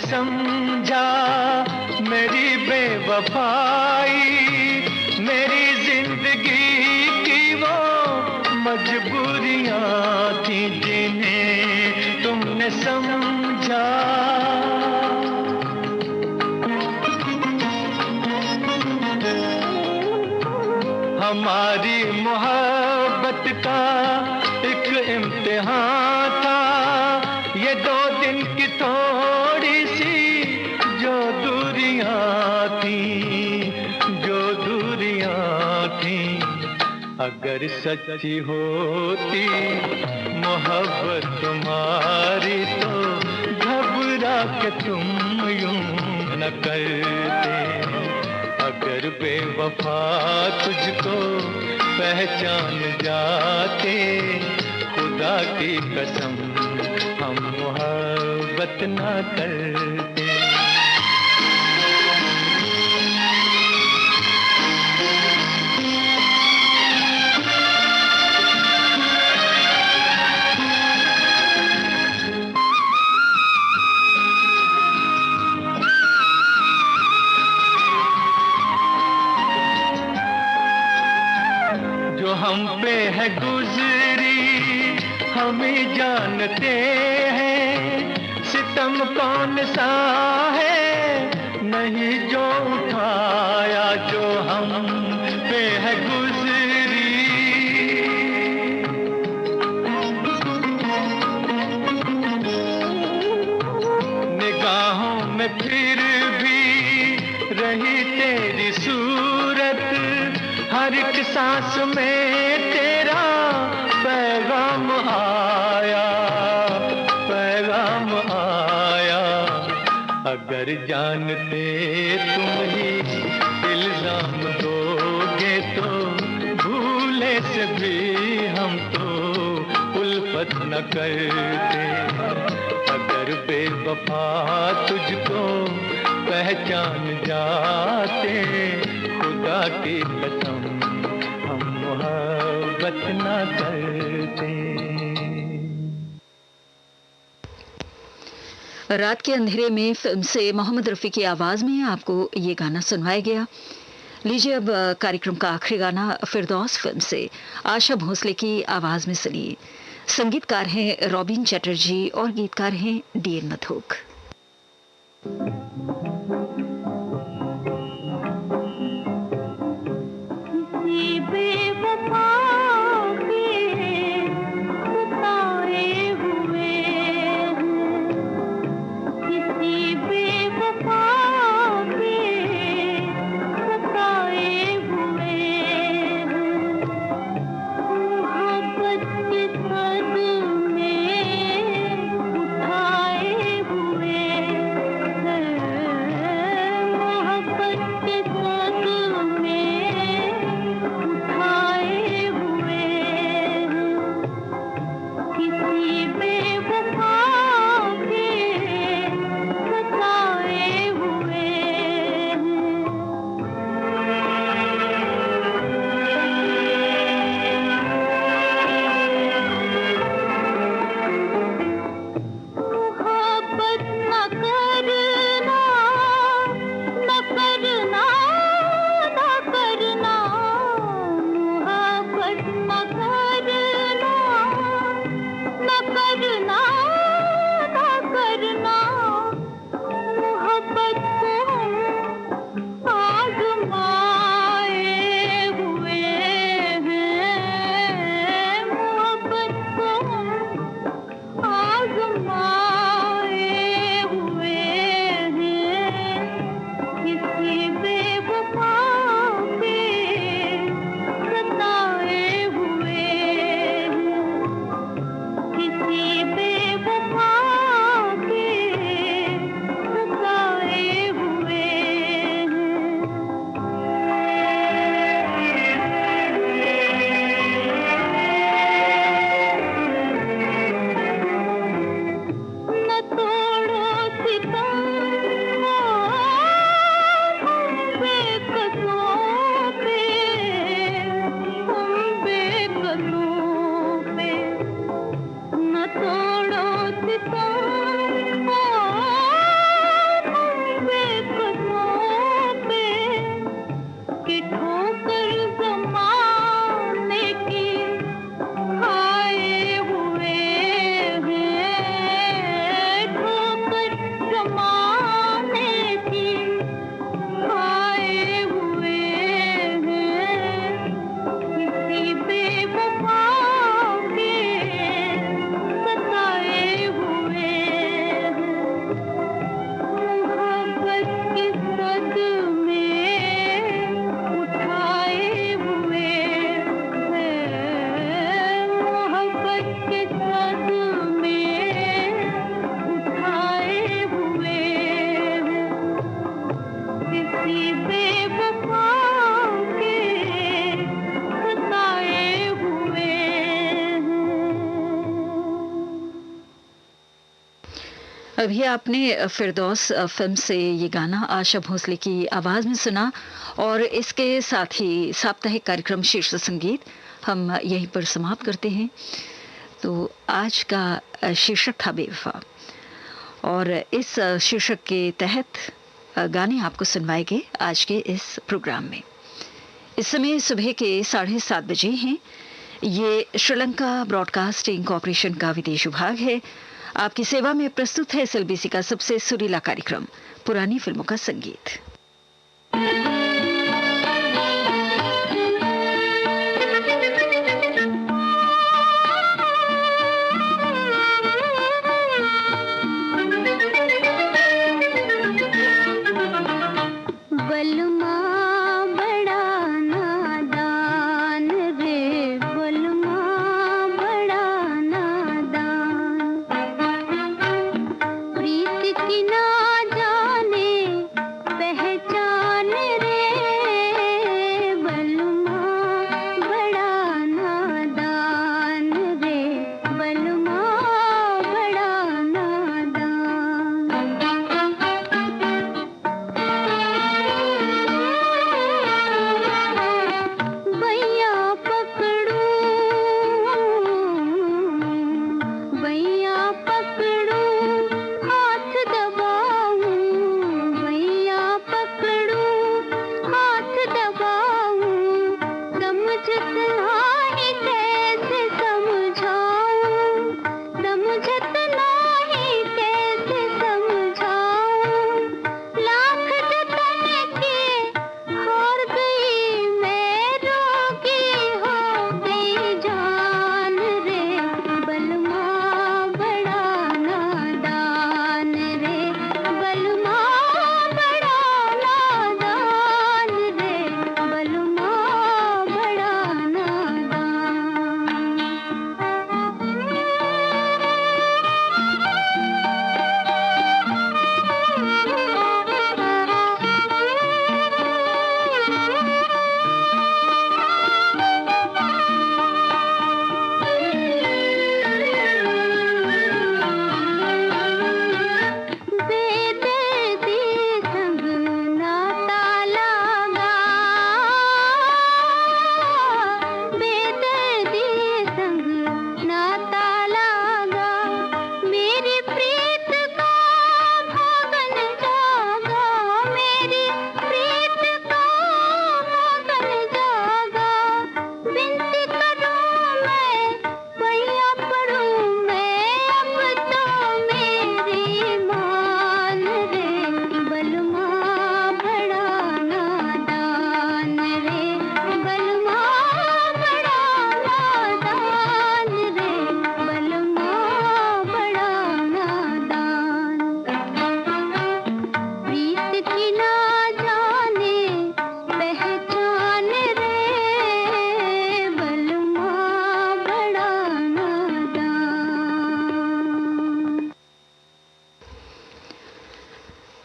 समझा मेरी बेवफाई, मेरी जिंदगी की वो मजबूरियां थी जिन्हें तुमने समझा। हमारी मोहब्बत का एक इम्तिहान था ये, 2 दिन की थोड़ी सी जो दूरियां थी, जो दूरियां थी। अगर सच्ची होती मोहब्बत तुम्हारी तो घबरा के तुम यूं न करते। अगर बेवफा तुझको पहचान जाते, खुदा की कसम हम मोहब्बत ना करते। जो हम पे है गुजरी हम ही जानते हैं, सितम कौन सा है नहीं जो उठाया जो हम पे है गुजरी। निगाहों में फिर भी रही तेरी सूरत, हर एक सांस में तेरा पैगाम आया, पैगाम आया। अगर जानते तुम ही इल्जाम दोगे तो भूले से भी हम तो उल्फत न करते। अगर बेवफा तुझको पहचान जाते, खुदा की कसम हम मोहब्बत न करते। रात के अंधेरे में फिल्म से मोहम्मद रफ़ी की आवाज में आपको ये गाना सुनवाया गया। लीजिए अब कार्यक्रम का आखिरी गाना फिरदौस फिल्म से आशा भोसले की आवाज में सुनिए। संगीतकार हैं रॉबिन चटर्जी और गीतकार हैं डीएन मधोक। में उठाए हुए हैं। अभी आपने फिरदौस फिल्म से ये गाना आशा भोसले की आवाज़ में सुना और इसके साथ ही साप्ताहिक कार्यक्रम शीर्ष संगीत हम यहीं पर समाप्त करते हैं। तो आज का शीर्षक था बेवफा और इस शीर्षक के तहत गाने आपको सुनवाए गए आज के इस प्रोग्राम में। इस समय सुबह के 7:30 बजे हैं। ये श्रीलंका ब्रॉडकास्टिंग कॉरपोरेशन का विदेश विभाग है। आपकी सेवा में प्रस्तुत है SLBC का सबसे सुरीला कार्यक्रम पुरानी फिल्मों का संगीत।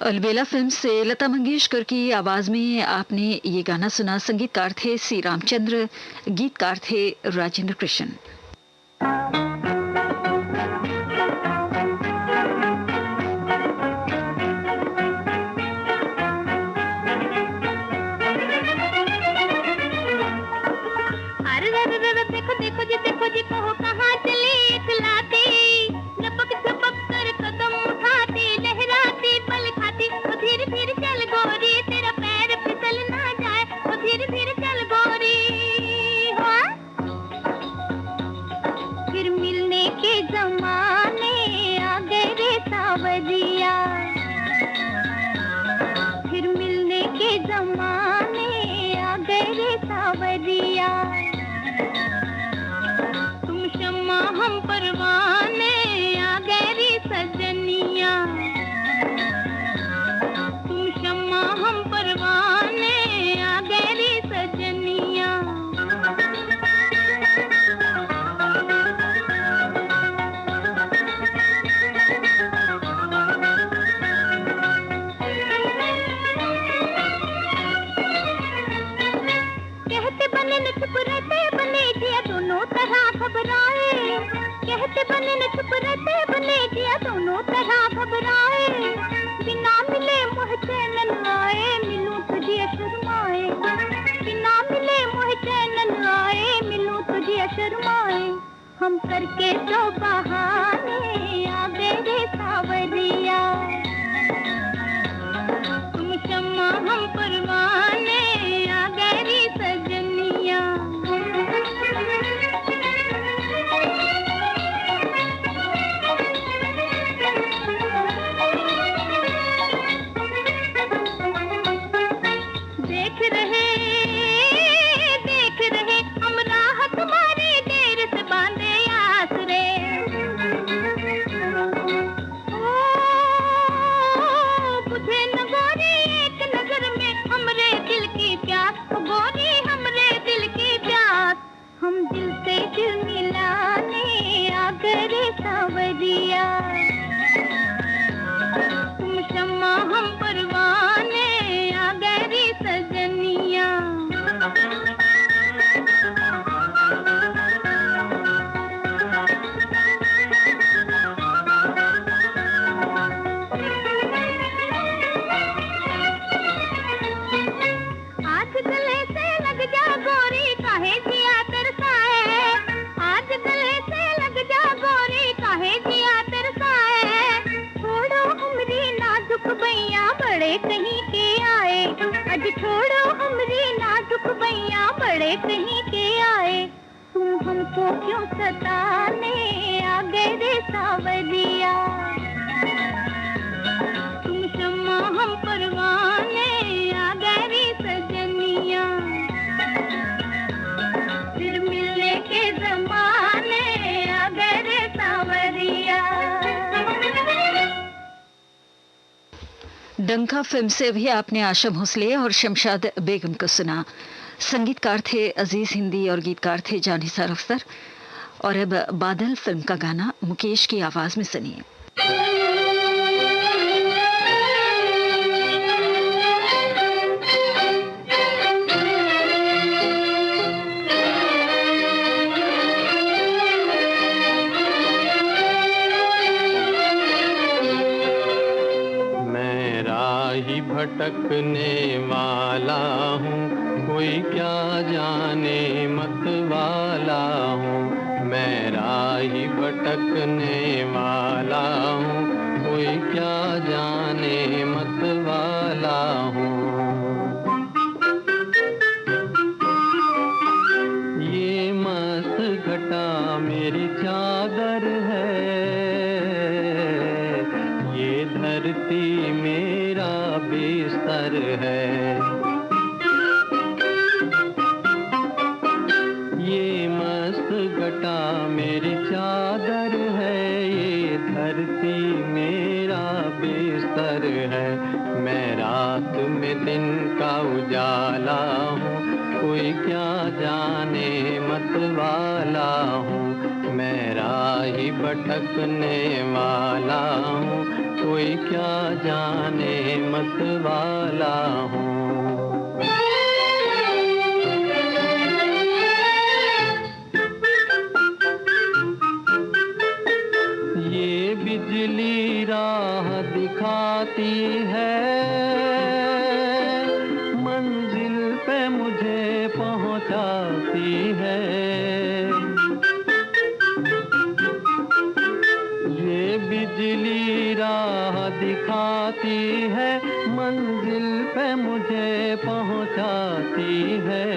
अलबेला फिल्म से लता मंगेशकर की आवाज में आपने ये गाना सुना। संगीतकार थे सी रामचंद्र, गीतकार थे राजेंद्र कृष्ण। कहते बने न छुप रहते बने जिया दोनों तरह घबरा हम करके तो बहाने आ गए रे सावरिया। तुम शम्मा हम परवाने आ गए रे सजनिया। देख रहे हम राह तुम्हारी देर से बांधे आसरे। ओ बुझे न गोरी एक नजर में हमरे दिल की प्यास, गोरी हमरे दिल की प्यास। हम दिल से दिल मिलाने आ गए रे सावरिया। तुम शम्मा हम परवाने आ गए रे सजनिया। आज गले से लग जा गोरी काहे जिया तरसाए। आज गले से लग जा गोरी काहे जिया तरसाए। छोड़ो हमरी नाजुक बैया बड़े कहीं के आए। आज छोड़ो हमरी नाजुक बैया बड़े कहीं के आए। तुम हमको क्यों सताने आ गए रे सावरिया। तुम शम्मा हम परवाने आ गए रे सजनिया। फिर मिलने के जमाने आ गए रे सावरिया। डंका फिल्म से अभी आपने आशा भोसले और शमशाद बेगम को सुना। संगीतकार थे अजीज हिंदी और गीतकार थे जानिसार अख्तर। और अब बादल फिल्म का गाना मुकेश की आवाज में सुनिए। मैं राही भटकने वाला हूँ, कोई क्या जाने मत वाला हूँ। मैं राही भटकने वाला हूँ, कोई क्या जाने मत वाला हूँ। ये मस्त घटा मेरी चादर है, ये धरती मेरा बिस्तर है। ये मस्त घटा मेरी चादर है, ये धरती मेरा बिस्तर है। मैं रात में दिन का उजाला हूँ, कोई क्या जाने मत वाला हूँ। मैं राही भटकने वाला हूँ, कोई क्या जाने मत वाला हूँ। ये बिजली राह दिखाती है, मंजिल पे मुझे पहुंचाती है। ये बिजली राह दिखाती है, मंजिल पे मुझे पहुंचाती है।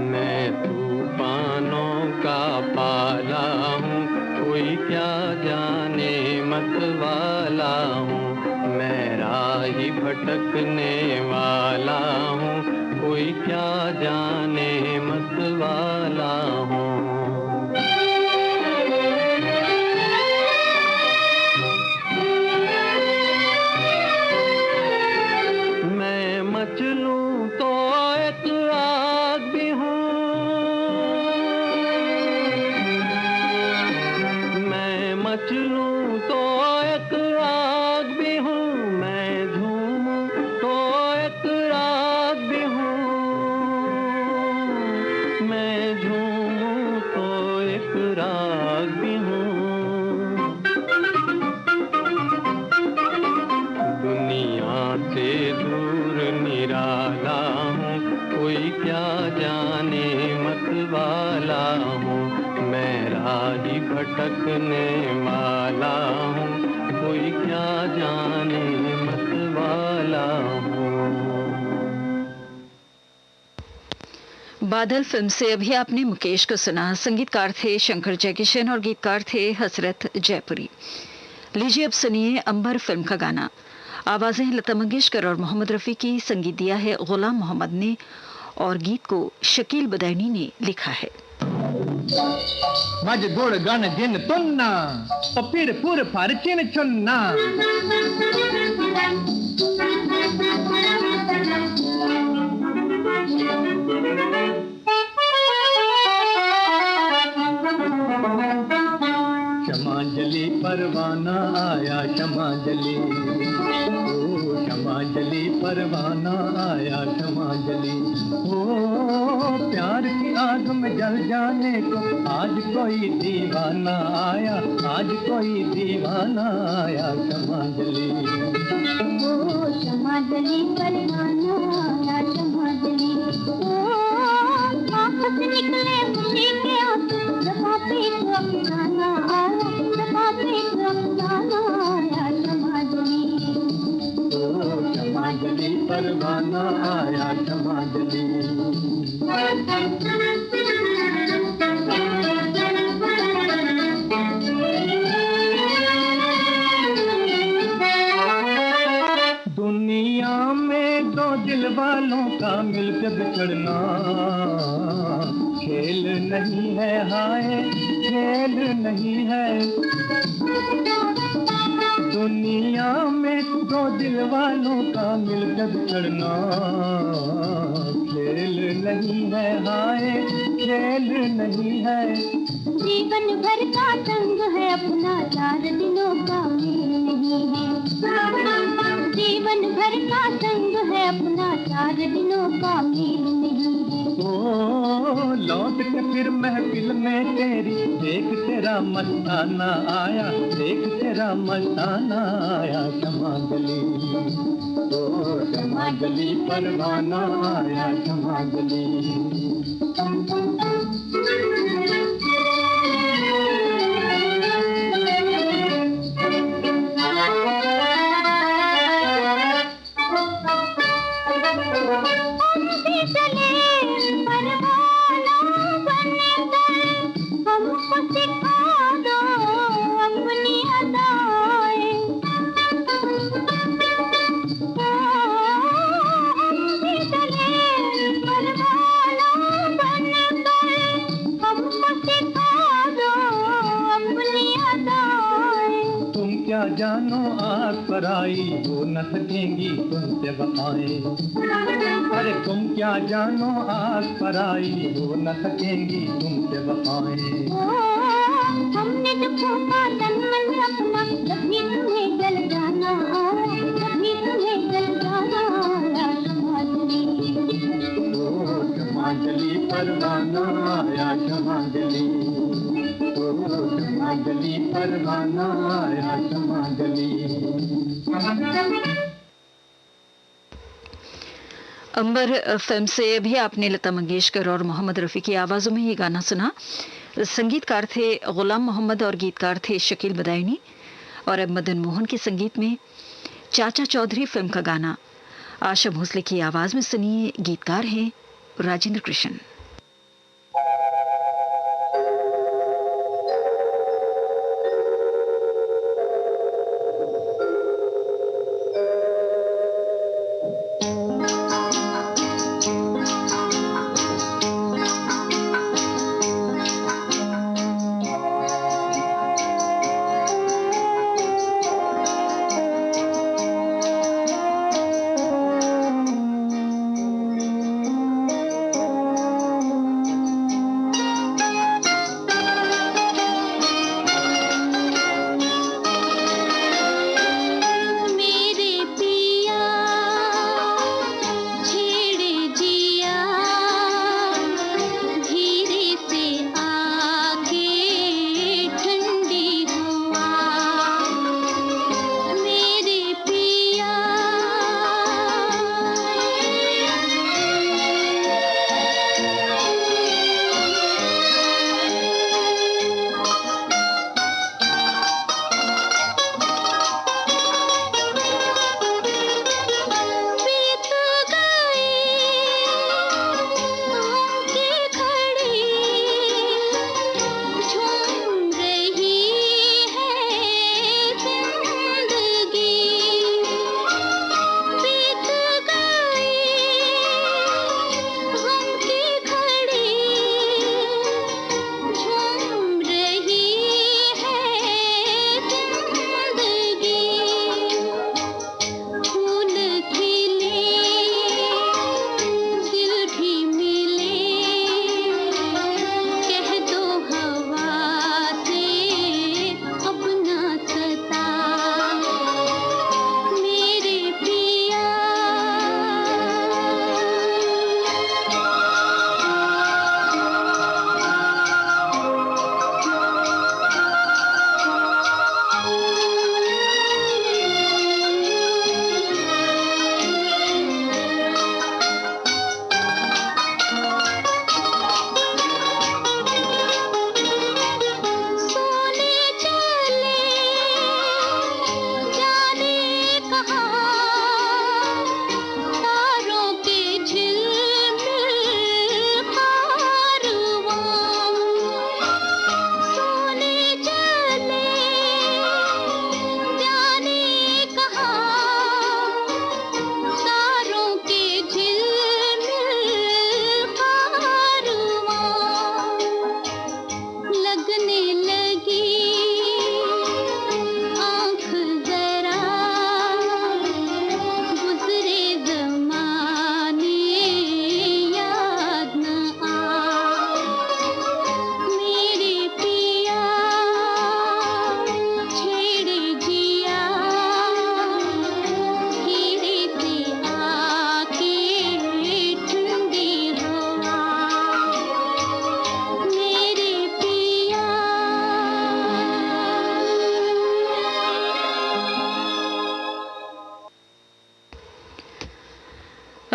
मैं तूफानों का पाला हूँ, कोई क्या जाने मत वाला हूँ। मैं राही भटकने वाला हूँ, कोई क्या जाने मत वाला हूँ। मैं मचलूं तो एक आग भी हूँ, मैं मचलूं तो एक आग भी हूँ। मैं झूमूं तो एक राग भी हूँ, मैं झूमूं भटकने वाला हूँ, कोई क्या जाने मत वाला हूँ। बादल फिल्म से अभी आपने मुकेश को सुना। संगीतकार थे शंकर जयकिशन और गीतकार थे हसरत जयपुरी। लीजिए अब सुनिए अंबर फिल्म का गाना। आवाजें लता मंगेशकर और मोहम्मद रफी की, संगीत दिया है गुलाम मोहम्मद ने और गीत को शकील बदायूनी ने लिखा है। मज गुड़ गन जिन तुन्ना तो फिर पुर फर चिन चुन्ना। क्षमांजलि परवाना आया क्षमांजलि, ओ क्षमांजलि परवाना आया क्षमांजलि। ओ प्यार की आग में जल जाने को आज कोई दीवाना आया, आज कोई दीवाना आया क्षमांजलि। ओ क्षमांजलि परवाना आया क्षमांजलि। ओ आँख से निकले खुशी के आंसू, जहाँ पे अफसाना आया, जहाँ पे अफसाना आया क्षमांजलि। ओ क्षमांजलि परवाना आया क्षमांजलि। दुनिया में दो दिल वालों का मिलकर बिछड़ना खेल नहीं है, हाय खेल नहीं है। दुनिया में दो दिल वालों का मिलकर बिछड़ना खेल नहीं है, हाय खेल नहीं है। जीवन भर का संग है अपना, 4 दिनों का मेल नहीं है। जीवन भर का संग है अपना, 4 दिनों का मेल नहीं है। ओ लौट के फिर महफिल में तेरी, देख तेरा मस्ताना आया, देख तेरा मस्ताना आया क्षमांजलि। ओ क्षमांजलि परवाना आया क्षमांजलि। जानो आग पर आई वो न सकेंगी तुमसे वफाएं। अरे तुम क्या जानो आग पर आई वो न सकेंगी तुमसे वफाएं। हमने जो फूका तन मन अपना, कभी तुम्हें जल जाना आया, कभी तुम्हें जल जाना आया क्षमांजलि। ओ क्षमांजलि परवाना आया क्षमांजलि। क्षमांजलि परवाना आया क्षमांजलि। अंबर फिल्म से अभी आपने लता मंगेशकर और मोहम्मद रफी की आवाजों में ये गाना सुना। संगीतकार थे गुलाम मोहम्मद और गीतकार थे शकील बदायूनी। और अब मदन मोहन के संगीत में चाचा चौधरी फिल्म का गाना आशा भोसले की आवाज में सुनिए। गीतकार हैं राजेंद्र कृष्ण।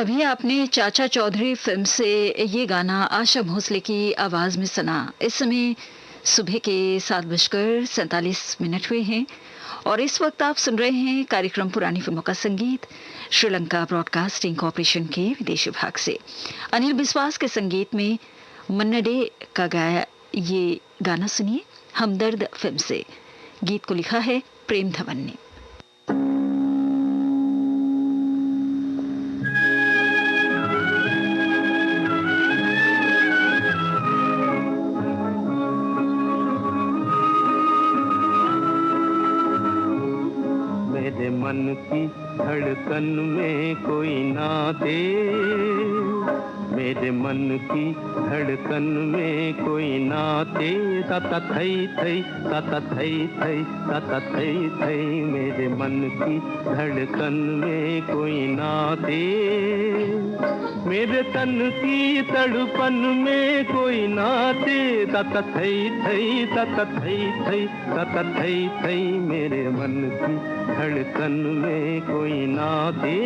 अभी आपने चाचा चौधरी फिल्म से ये गाना आशा भोसले की आवाज में सुना। इस समय सुबह के 7:47 हुए हैं और इस वक्त आप सुन रहे हैं कार्यक्रम पुरानी फिल्मों का संगीत श्रीलंका ब्रॉडकास्टिंग कॉरपोरेशन के विदेश विभाग से। अनिल बिस्वास के संगीत में मन्ना डे का गाया ये गाना सुनिए हमदर्द फिल्म से। गीत को लिखा है प्रेम धवन ने। मेरे मन की धड़कन में कोई ना दे, मेरे मन की धड़कन में कोई ना दे, तता थई थई तता थई थई तता थई थई, मेरे मन की धड़कन में कोई ना दे, मेरे तन की तड़पन में कोई ना दे, तता थई थई तता थई थई तता थई थई, मेरे मन की धड़कन में कोई ना दे।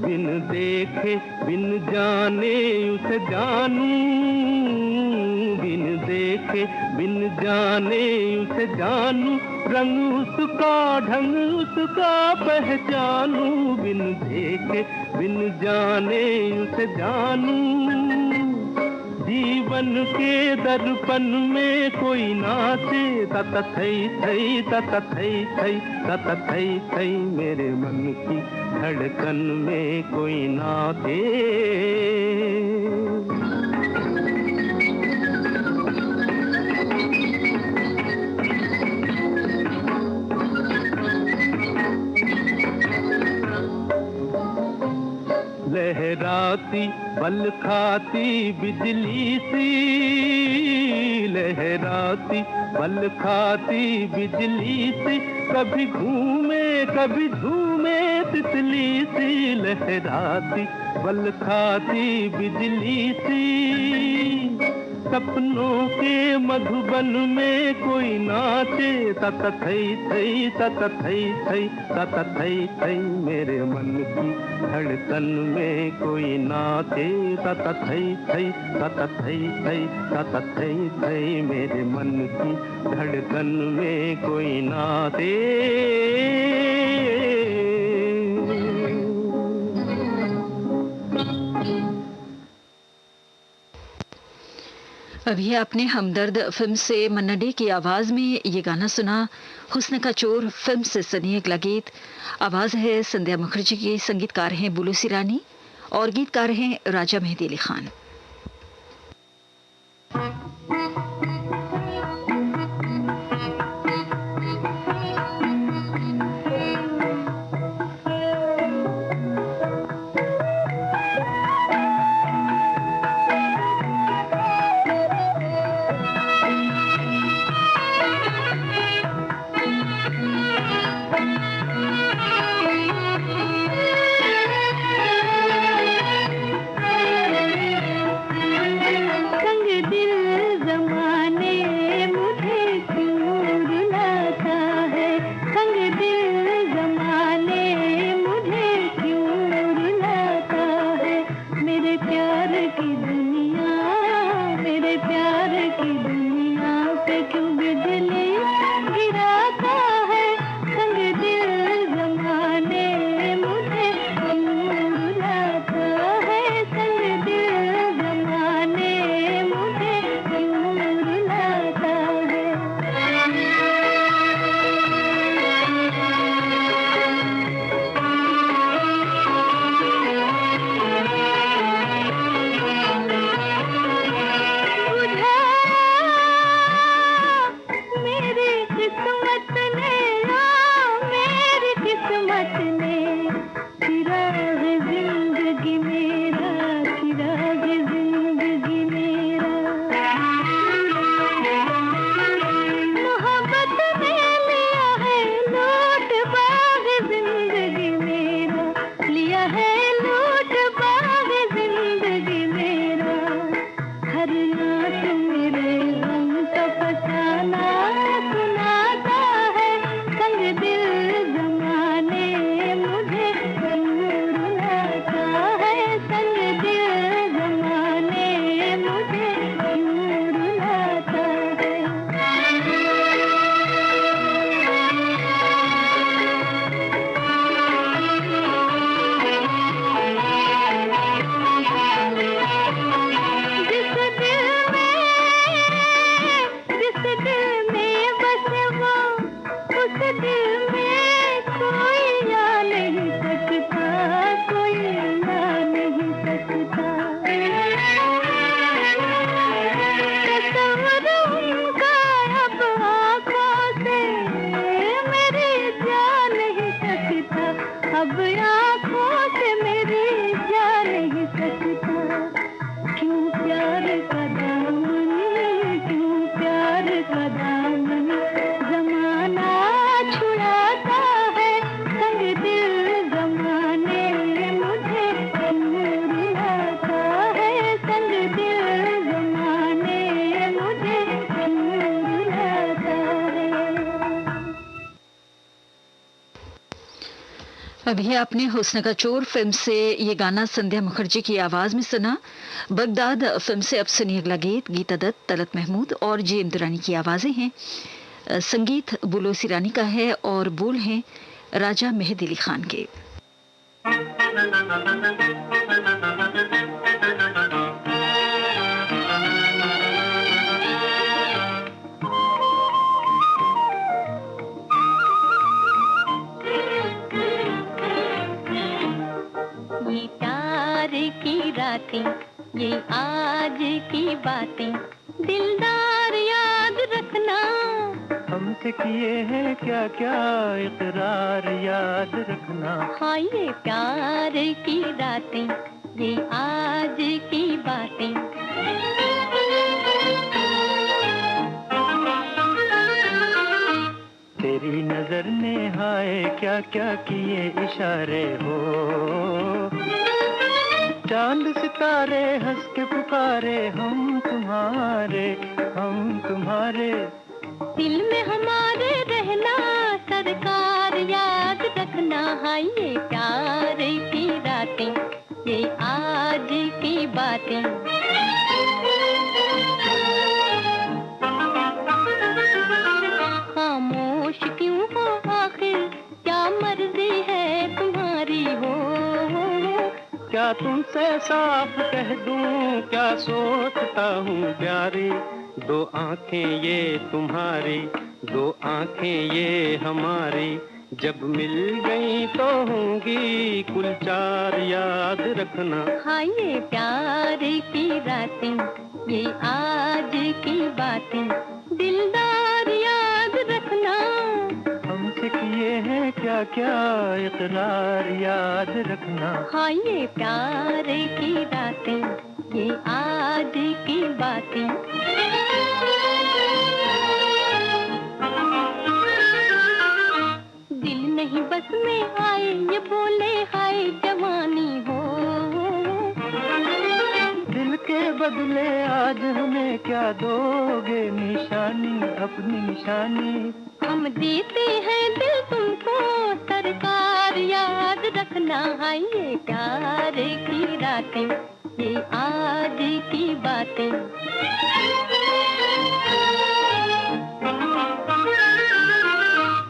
बिन देखे बिन जाने उसे जानूं, बिन देखे बिन जाने उसे जानूं, रंग उसका ढंग उसका पहचानूं, बिन देखे बिन जाने उसे जानूं, जीवन के दर्पण में कोई नाचे, तता थई थई तता थई थई तता थई थई, मेरे मन की धड़कन में कोई नाचे। लहराती बल खाती बिजली सी, लहराती बल खाती बिजली सी, कभी घूमे कभी झूमे तितली सी, लहराती बल खाती बिजली सी, सपनों के मधुबन में कोई नाचे, तता थई थई तता थई थई तता थई थई, मेरे मन की धड़कन में कोई नाचे, तता थई थई तता थई थई तता थई थई, मेरे मन की धड़कन में कोई नाचे। अभी आपने हमदर्द फिल्म से मन्ना डे की आवाज में ये गाना सुना। हुस्न का चोर फिल्म से सनी अगला गीत। आवाज है संध्या मुखर्जी की, संगीतकार हैं बुलू सिरानी और गीतकार हैं राजा मेहदी अली खान। दिल में कोई आ नहीं सकता, कोई आ नहीं सकता। तस्वीर उनका अब आँखों से मेरी जा नहीं सकता, अब आँखों से मेरी जा नहीं सकता। क्यों प्यार का दामन, क्यों प्यार का दामन जमाना छुड़ाता है, संग दिल जमाने मुझे क्यों रुलाता है, संग दिल जमाने मुझे क्यों रुलाता है। अभी आपने हुस्न का चोर फिल्म से ये गाना संध्या मुखर्जी की आवाज में सुना। बगदाद फिल्म से अब सुनिए अगला गीत। गीता दत्त, तलत महमूद और जे इमदुरानी की आवाजें हैं। संगीत बुलोसी रानी का है और बोल हैं राजा मेहदी अली खान के। ये प्यार की रातें, ये आज की बातें, दिलदार याद रखना। हमसे किए हैं क्या क्या इकरार याद रखना। हाँ ये प्यार की रातें, ये आज की बातें। तेरी नजर ने हाय क्या क्या किए इशारे हो, चांद सितारे हंस के पुकारे हम तुम्हारे, हम तुम्हारे। दिल में हमारे रहना सरकार याद रखना। हाँ ये प्यार की रातें, ये आज की बातें। खामोश क्यों हो आखिर, क्या मर्जी है तुम्हारी हो। क्या तुमसे साफ कह दूं क्या सोचता हूँ प्यारी, दो आंखें ये तुम्हारी, दो आंखें ये हमारी, जब मिल गई तो होंगी कुल चार याद रखना। हाँ ये प्यार की रातें, ये आज की बातें, दिलदार याद रखना। हमसे किए हैं क्या क्या इकरार याद रखना। हाँ ये प्यार की रातें, ये आज की बातें। दिल नहीं बस में आए ये बोले हाय जवानी हो। दिल के बदले आज हमें क्या दोगे निशानी, अपनी निशानी। हम देते हैं दिल तुमको सरकार याद रखना। हाँ ये प्यार की रातें, ये आज की बातें।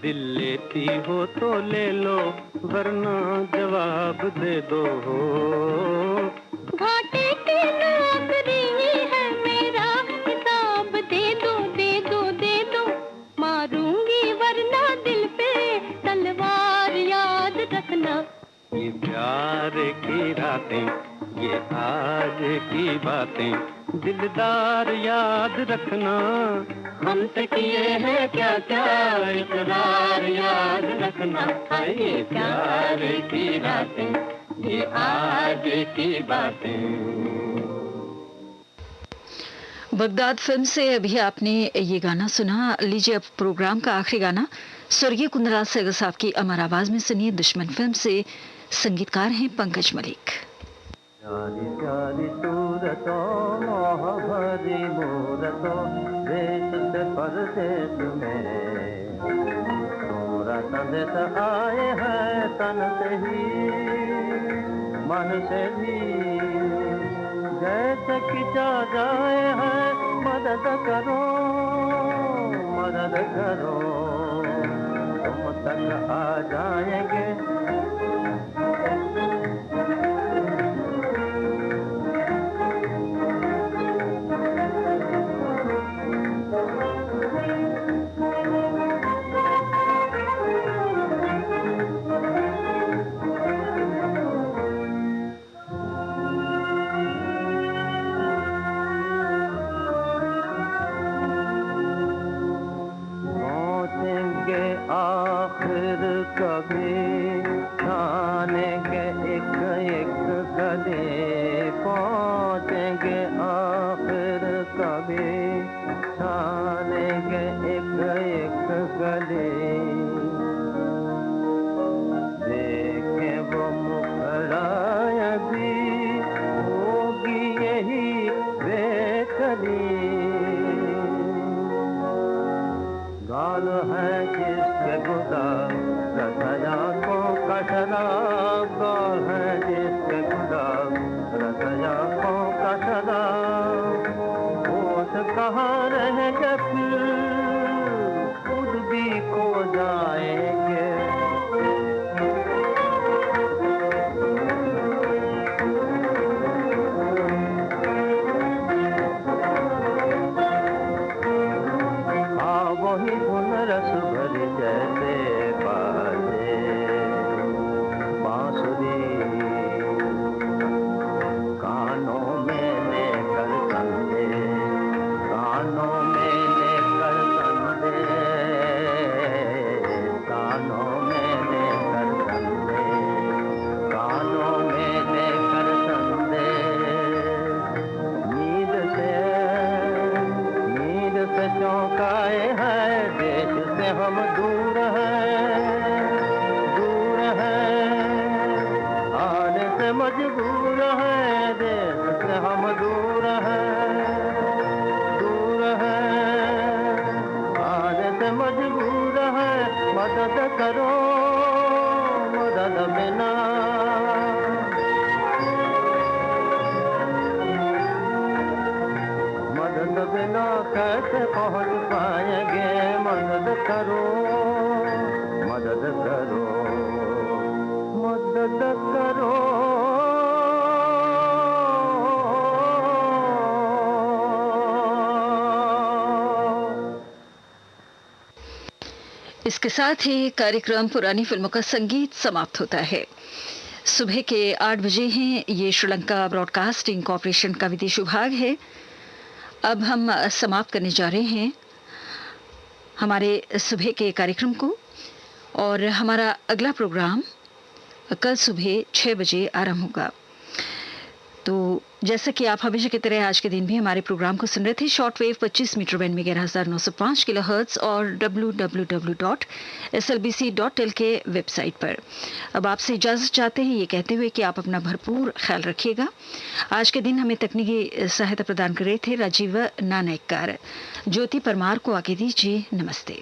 दिल लेती हो तो ले लो वरना जवाब दे दो हो। घाटे की नौकरी है मेरा हिसाब दे दो, दे दो, दे दो। मारूंगी वरना दिल पे तलवार याद रखना। ये प्यार की रातें, ये आज की बातें, दिलदार याद रखना। हमसे किए हैं क्या क्या इकरार याद रखना। ये प्यार की रातें, ये आज की बातें। बगदाद फिल्म से अभी आपने ये गाना सुना। लीजिए अब प्रोग्राम का आखिरी गाना स्वर्गीय कुंदराज सहगल साहब की अमर आवाज में सुनिए। दुश्मन फिल्म से संगीतकार हैं पंकज मलिक। प्यारी प्यारी सूरतों मोह भरी मूरतों देश से परदेश में तोरा संदेश आए हैं तन से ही मन से भी, जैसे कि जा जाए हैं मदद करो, मदद करो तुम तक आ जाएंगे। आखिर कभी ठानेंगे एक एक गले पहुँचेंगे आखिर कभी ठानेंगे एक एक गले देखें वो मुखड़ा भी होगी यही बेकली गाल है जिसके गुलाब रसया को कशराब गाल है जिसके गुलाब रसया को कशराब होश कहाँ रहेंगे फिर खुद भी खो जाएंगे रस भर जैसे बाजे बांसुरी कानों में लेकर संदे कानों में लेकर संदे कानों में लेकर संदे कानों में लेकर संदे नींद से चौंकाए हैं देश से हम दूर हैं आने से मजबूर हैं देश से हम दूर हैं आने से मजबूर हैं मदद करो मदद बिना मदद बिना कैसे पहुंच पाएंगे मदद करो मदद करो मदद करो इसके साथ ही कार्यक्रम पुरानी फिल्मों का संगीत समाप्त होता है। सुबह के 8 बजे हैं। ये श्रीलंका ब्रॉडकास्टिंग कॉरपोरेशन का विदेश विभाग है। अब हम समाप्त करने जा रहे हैं हमारे सुबह के कार्यक्रम को और हमारा अगला प्रोग्राम कल सुबह 6 बजे आरंभ होगा। तो जैसा कि आप हमेशा की तरह आज के दिन भी हमारे प्रोग्राम को सुन रहे थे शॉर्टवेव 25 मीटर बैंड में 11,905 किलोहर्ट्ज और www.slbc.il के वेबसाइट पर। अब आपसे इजाजत चाहते हैं ये कहते हुए कि आप अपना भरपूर ख्याल रखिएगा। आज के दिन हमें तकनीकी सहायता प्रदान कर रहे थे राजीव नानायकर। ज्योति परमार को आगे दीजिए नमस्ते।